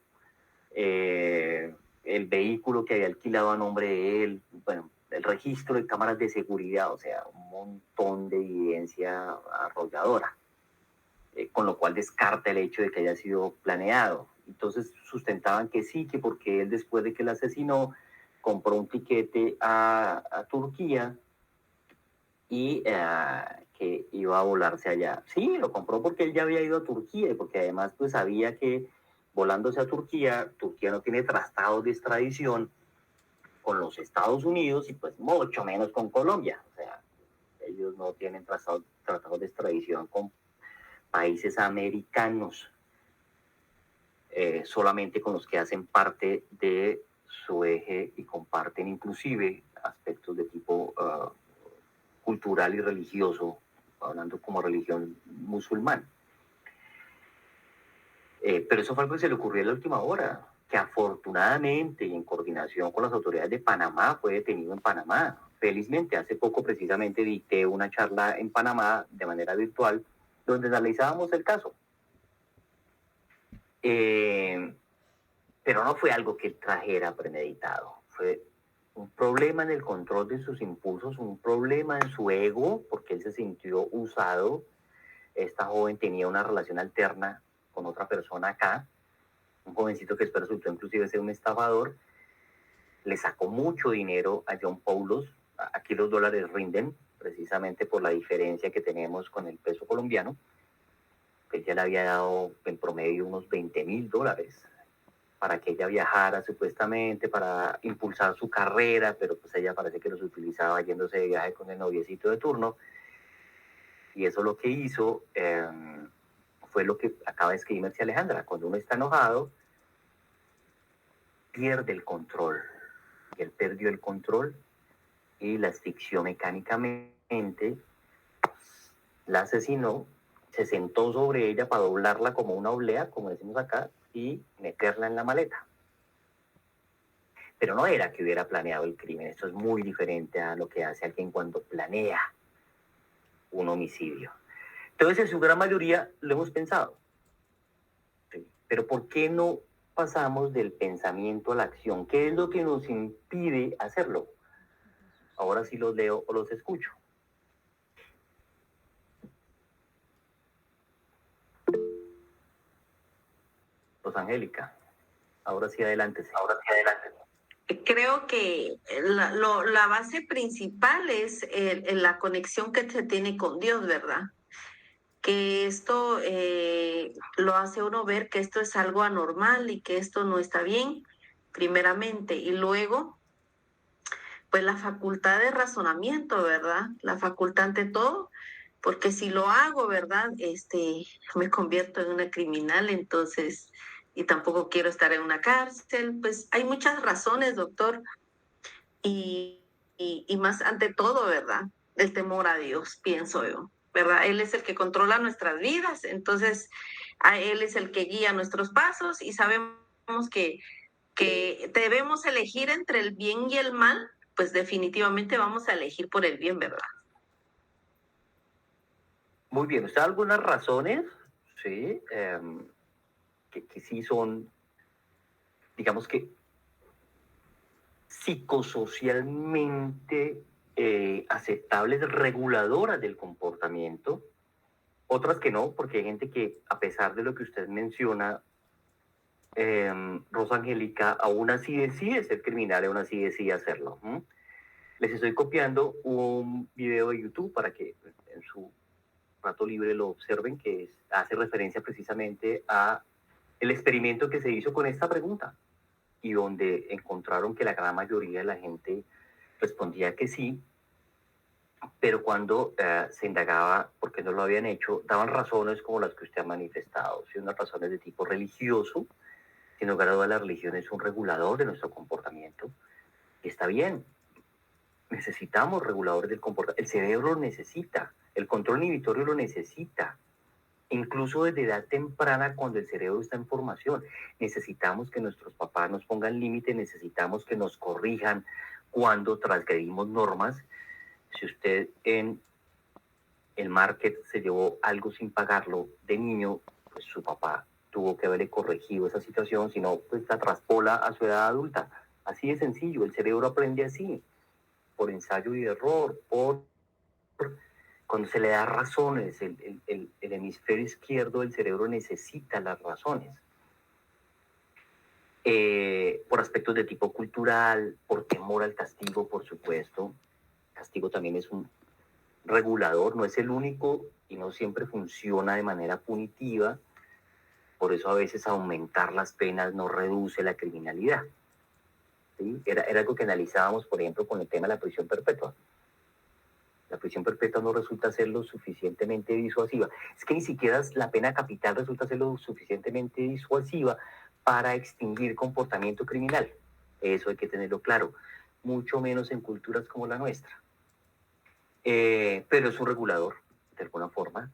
el vehículo que había alquilado a nombre de él, bueno, el registro de cámaras de seguridad, o sea, un montón de evidencia arrolladora, con lo cual descarta el hecho de que haya sido planeado. Entonces sustentaban que sí, que porque él después de que la asesinó, compró un tiquete a Turquía y que iba a volarse allá. Sí, lo compró porque él ya había ido a Turquía y porque además pues sabía que volándose a Turquía, Turquía no tiene tratados de extradición con los Estados Unidos y pues mucho menos con Colombia. O sea, ellos no tienen tratados de extradición con países americanos, solamente con los que hacen parte de su eje y comparten inclusive aspectos de tipo cultural y religioso, hablando como religión musulmán. Pero eso fue algo que se le ocurrió en la última hora, que afortunadamente y en coordinación con las autoridades de Panamá fue detenido en Panamá. Felizmente, hace poco precisamente dicté una charla en Panamá de manera virtual donde analizábamos el caso. Pero no fue algo que él trajera premeditado, fue un problema en el control de sus impulsos, un problema en su ego, porque él se sintió usado. Esta joven tenía una relación alterna con otra persona acá, un jovencito que después resultó inclusive ser un estafador, le sacó mucho dinero a John Paulos. Aquí los dólares rinden precisamente por la diferencia que tenemos con el peso colombiano, que ella le había dado en promedio unos $20,000 para que ella viajara supuestamente, para impulsar su carrera, pero pues ella parece que los utilizaba yéndose de viaje con el noviecito de turno, y eso lo que hizo fue lo que acaba de escribir Mercedes Alejandra: cuando uno está enojado, pierde el control, y él perdió el control y la asfixió mecánicamente, la asesinó, se sentó sobre ella para doblarla como una oblea, como decimos acá, y meterla en la maleta. Pero no era que hubiera planeado el crimen. Esto es muy diferente a lo que hace alguien cuando planea un homicidio. Entonces, en su gran mayoría lo hemos pensado. ¿Sí? Pero ¿por qué no pasamos del pensamiento a la acción? ¿Qué es lo que nos impide hacerlo? Ahora sí los leo o los escucho. Angélica, ahora sí adelante. Creo que la base principal es la conexión que se tiene con Dios, ¿verdad? Que esto lo hace uno ver que esto es algo anormal y que esto no está bien, primeramente, y luego, pues la facultad de razonamiento, ¿verdad? La facultad ante todo, porque si lo hago, ¿verdad? Me convierto en una criminal, entonces, y tampoco quiero estar en una cárcel, pues hay muchas razones, doctor, y más ante todo, ¿verdad? El temor a Dios, pienso yo, ¿verdad? Él es el que controla nuestras vidas, entonces a Él es el que guía nuestros pasos y sabemos que debemos elegir entre el bien y el mal, pues definitivamente vamos a elegir por el bien, ¿verdad? Muy bien, ¿usted da algunas razones? Sí, que sí son, digamos que psicosocialmente aceptables, reguladoras del comportamiento, otras que no, porque hay gente que, a pesar de lo que usted menciona, Rosa Angélica, aún así decide ser criminal, aún así decide hacerlo. Les estoy copiando un video de YouTube para que en su rato libre lo observen, que hace referencia precisamente a el experimento que se hizo con esta pregunta, y donde encontraron que la gran mayoría de la gente respondía que sí, pero cuando se indagaba por qué no lo habían hecho, daban razones como las que usted ha manifestado, ¿sí? Unas razones de tipo religioso, Sin lugar a dudas, la religión es un regulador de nuestro comportamiento. Y está bien. Necesitamos reguladores del comportamiento. El cerebro lo necesita. El control inhibitorio lo necesita. Incluso desde edad temprana, cuando el cerebro está en formación, necesitamos que nuestros papás nos pongan límites, necesitamos que nos corrijan cuando transgredimos normas. Si usted en el market se llevó algo sin pagarlo de niño, pues su papá tuvo que haberle corregido esa situación, si no, pues la traspola a su edad adulta. Así de sencillo, el cerebro aprende así, por ensayo y error, cuando se le da razones, el hemisferio izquierdo del cerebro necesita las razones. Por aspectos de tipo cultural, por temor al castigo, por supuesto. El castigo también es un regulador, no es el único y no siempre funciona de manera punitiva. Por eso a veces aumentar las penas no reduce la criminalidad. ¿Sí? Era algo que analizábamos, por ejemplo, con el tema de la prisión perpetua. La prisión perpetua no resulta ser lo suficientemente disuasiva. Es que ni siquiera la pena capital resulta ser lo suficientemente disuasiva para extinguir comportamiento criminal. Eso hay que tenerlo claro. Mucho menos en culturas como la nuestra. Pero es un regulador, de alguna forma.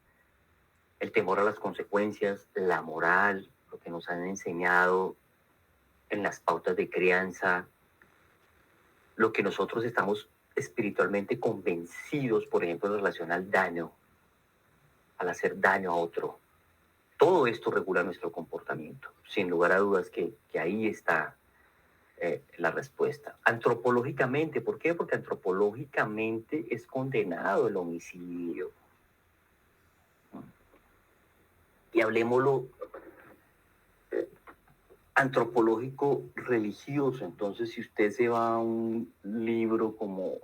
El temor a las consecuencias, la moral, lo que nos han enseñado en las pautas de crianza, lo que nosotros estamos espiritualmente convencidos, por ejemplo, en relación al daño, al hacer daño a otro. Todo esto regula nuestro comportamiento. Sin lugar a dudas que ahí está la respuesta. Antropológicamente, ¿por qué? Porque antropológicamente es condenado el homicidio. Y hablemoslo antropológico religioso. Entonces, si usted se va a un libro como,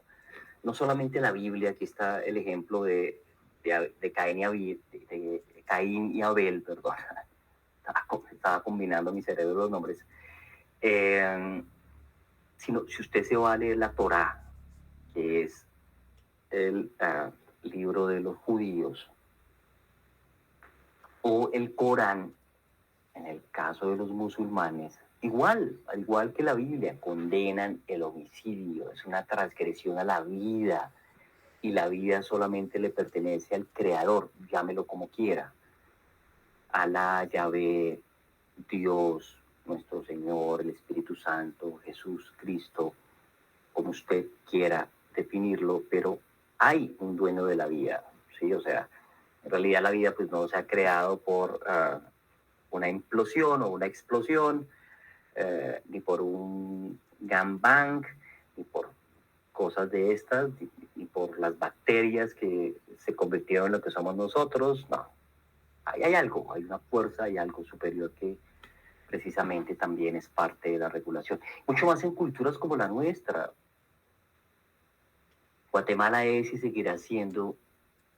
no solamente la Biblia, aquí está el ejemplo de Caín y Abel, perdón, estaba combinando mi cerebro los nombres, sino si usted se va a leer la Torá, que es el libro de los judíos, o el Corán, en el caso de los musulmanes, al igual que la Biblia, condenan el homicidio, es una transgresión a la vida, y la vida solamente le pertenece al Creador, llámelo como quiera, Alá, Yahvé, Dios, nuestro Señor, el Espíritu Santo, Jesús, Cristo, como usted quiera definirlo, pero hay un dueño de la vida, ¿sí? O sea, en realidad la vida pues no se ha creado por una implosión o una explosión, ni por un gangbang, ni por cosas de estas, ni por las bacterias que se convirtieron en lo que somos nosotros. No, hay algo, hay una fuerza, hay algo superior que precisamente también es parte de la regulación. Mucho más en culturas como la nuestra. Guatemala es y seguirá siendo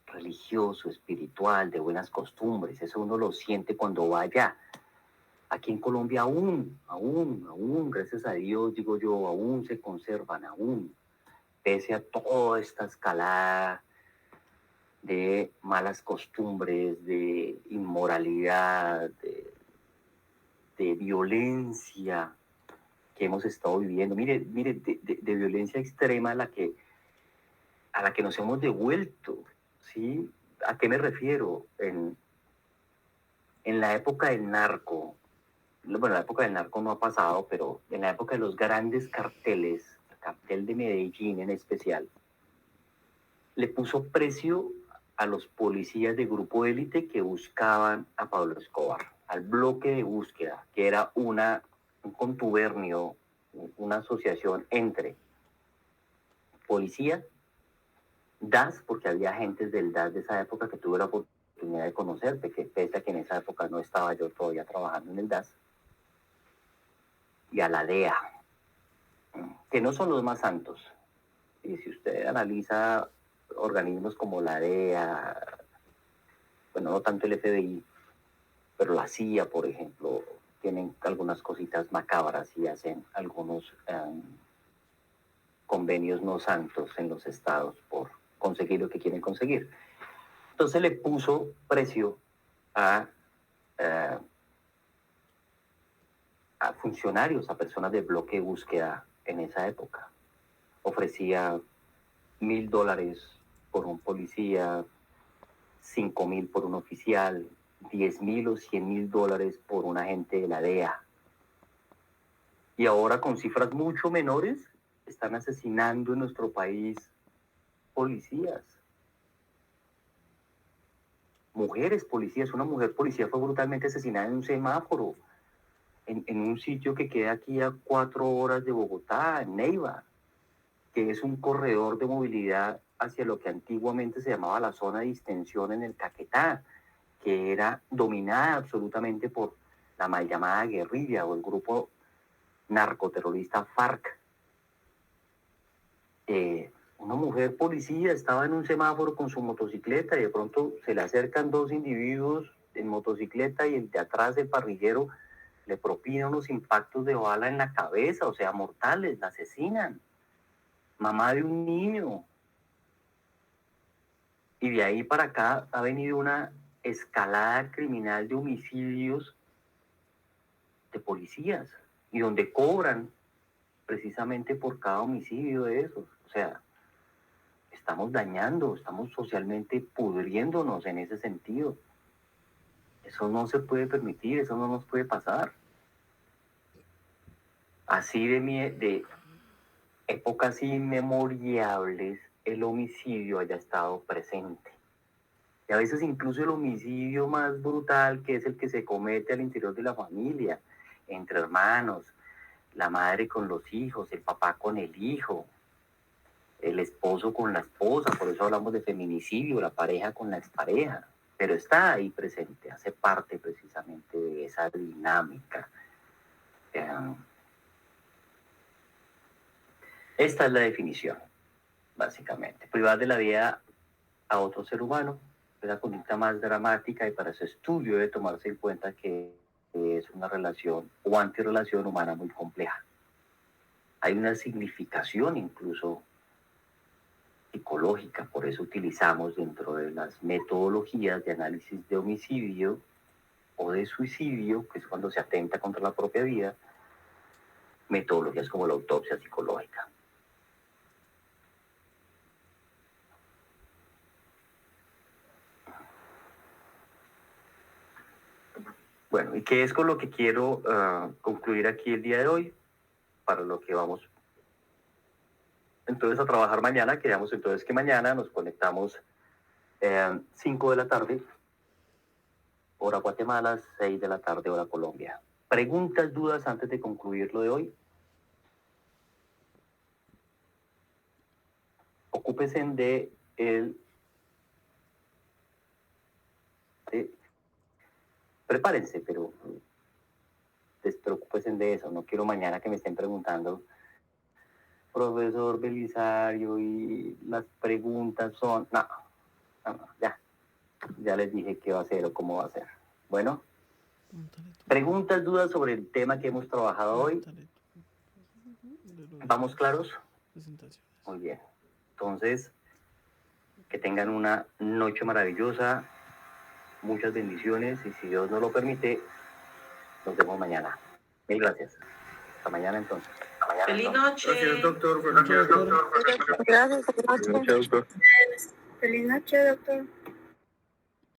religioso, espiritual, de buenas costumbres. Eso uno lo siente cuando va allá. Aquí en Colombia aún, gracias a Dios, digo yo, aún se conservan, pese a toda esta escalada de malas costumbres, de inmoralidad, de violencia que hemos estado viviendo. Mire, de violencia extrema a la que nos hemos devuelto, ¿sí? ¿A qué me refiero? En la época del narco, bueno, la época del narco no ha pasado, pero en la época de los grandes carteles, el cartel de Medellín en especial, le puso precio a los policías de Grupo Élite que buscaban a Pablo Escobar, al bloque de búsqueda, que era un contubernio, una asociación entre policía, DAS, porque había agentes del DAS de esa época que tuve la oportunidad de conocer, que pese a que en esa época no estaba yo todavía trabajando en el DAS, y a la DEA, que no son los más santos. Y si usted analiza organismos como la DEA, bueno, no tanto el FBI, pero la CIA, por ejemplo, tienen algunas cositas macabras y hacen algunos convenios no santos en los estados por conseguir lo que quieren conseguir. Entonces le puso precio a a funcionarios, a personas del bloque de búsqueda en esa época. Ofrecía $1,000 por un policía, 5,000 por un oficial, 10,000 o 100,000 dólares por un agente de la DEA. Y ahora, con cifras mucho menores, están asesinando en nuestro país policías. Mujeres policías. Una mujer policía fue brutalmente asesinada en un semáforo, en un sitio que queda aquí a 4 horas de Bogotá, en Neiva, que es un corredor de movilidad hacia lo que antiguamente se llamaba la zona de distensión en el Caquetá, que era dominada absolutamente por la mal llamada guerrilla o el grupo narcoterrorista FARC. Una mujer policía estaba en un semáforo con su motocicleta y de pronto se le acercan 2 individuos en motocicleta y el de atrás, el parrillero, le propina unos impactos de bala en la cabeza, o sea, mortales, la asesinan. Mamá de un niño. Y de ahí para acá ha venido una escalada criminal de homicidios de policías y donde cobran precisamente por cada homicidio de esos. O sea, estamos dañando, estamos socialmente pudriéndonos en ese sentido. Eso no se puede permitir, eso no nos puede pasar. Así de épocas inmemorables el homicidio haya estado presente. Y a veces incluso el homicidio más brutal, que es el que se comete al interior de la familia, entre hermanos, la madre con los hijos, el papá con el hijo, el esposo con la esposa, por eso hablamos de feminicidio, la pareja con la expareja, pero está ahí presente, hace parte precisamente de esa dinámica. Esta es la definición, básicamente. Privar de la vida a otro ser humano es la conducta más dramática y para su estudio debe tomarse en cuenta que es una relación o antirrelación humana muy compleja. Hay una significación incluso psicológica, por eso utilizamos dentro de las metodologías de análisis de homicidio o de suicidio, que es cuando se atenta contra la propia vida, metodologías como la autopsia psicológica. Bueno, ¿y qué es con lo que quiero concluir aquí el día de hoy? Para lo que vamos entonces a trabajar mañana. Quedamos entonces que mañana nos conectamos 5 de la tarde, hora Guatemala, 6 de la tarde, hora Colombia. ¿Preguntas, dudas antes de concluir lo de hoy? Ocúpense de prepárense, pero despreocúpense de eso. No quiero mañana que me estén preguntando, profesor Belisario, y las preguntas son... No, ya les dije qué va a hacer o cómo va a ser. Bueno, preguntas, dudas sobre el tema que hemos trabajado hoy. ¿Vamos claros? Muy bien. Entonces, que tengan una noche maravillosa, muchas bendiciones y si Dios nos lo permite, nos vemos mañana. Mil gracias. Hasta mañana entonces. Feliz noche. Gracias, doctor. Gracias, doctor. Gracias, Gracias, doctor. Feliz noche, doctor.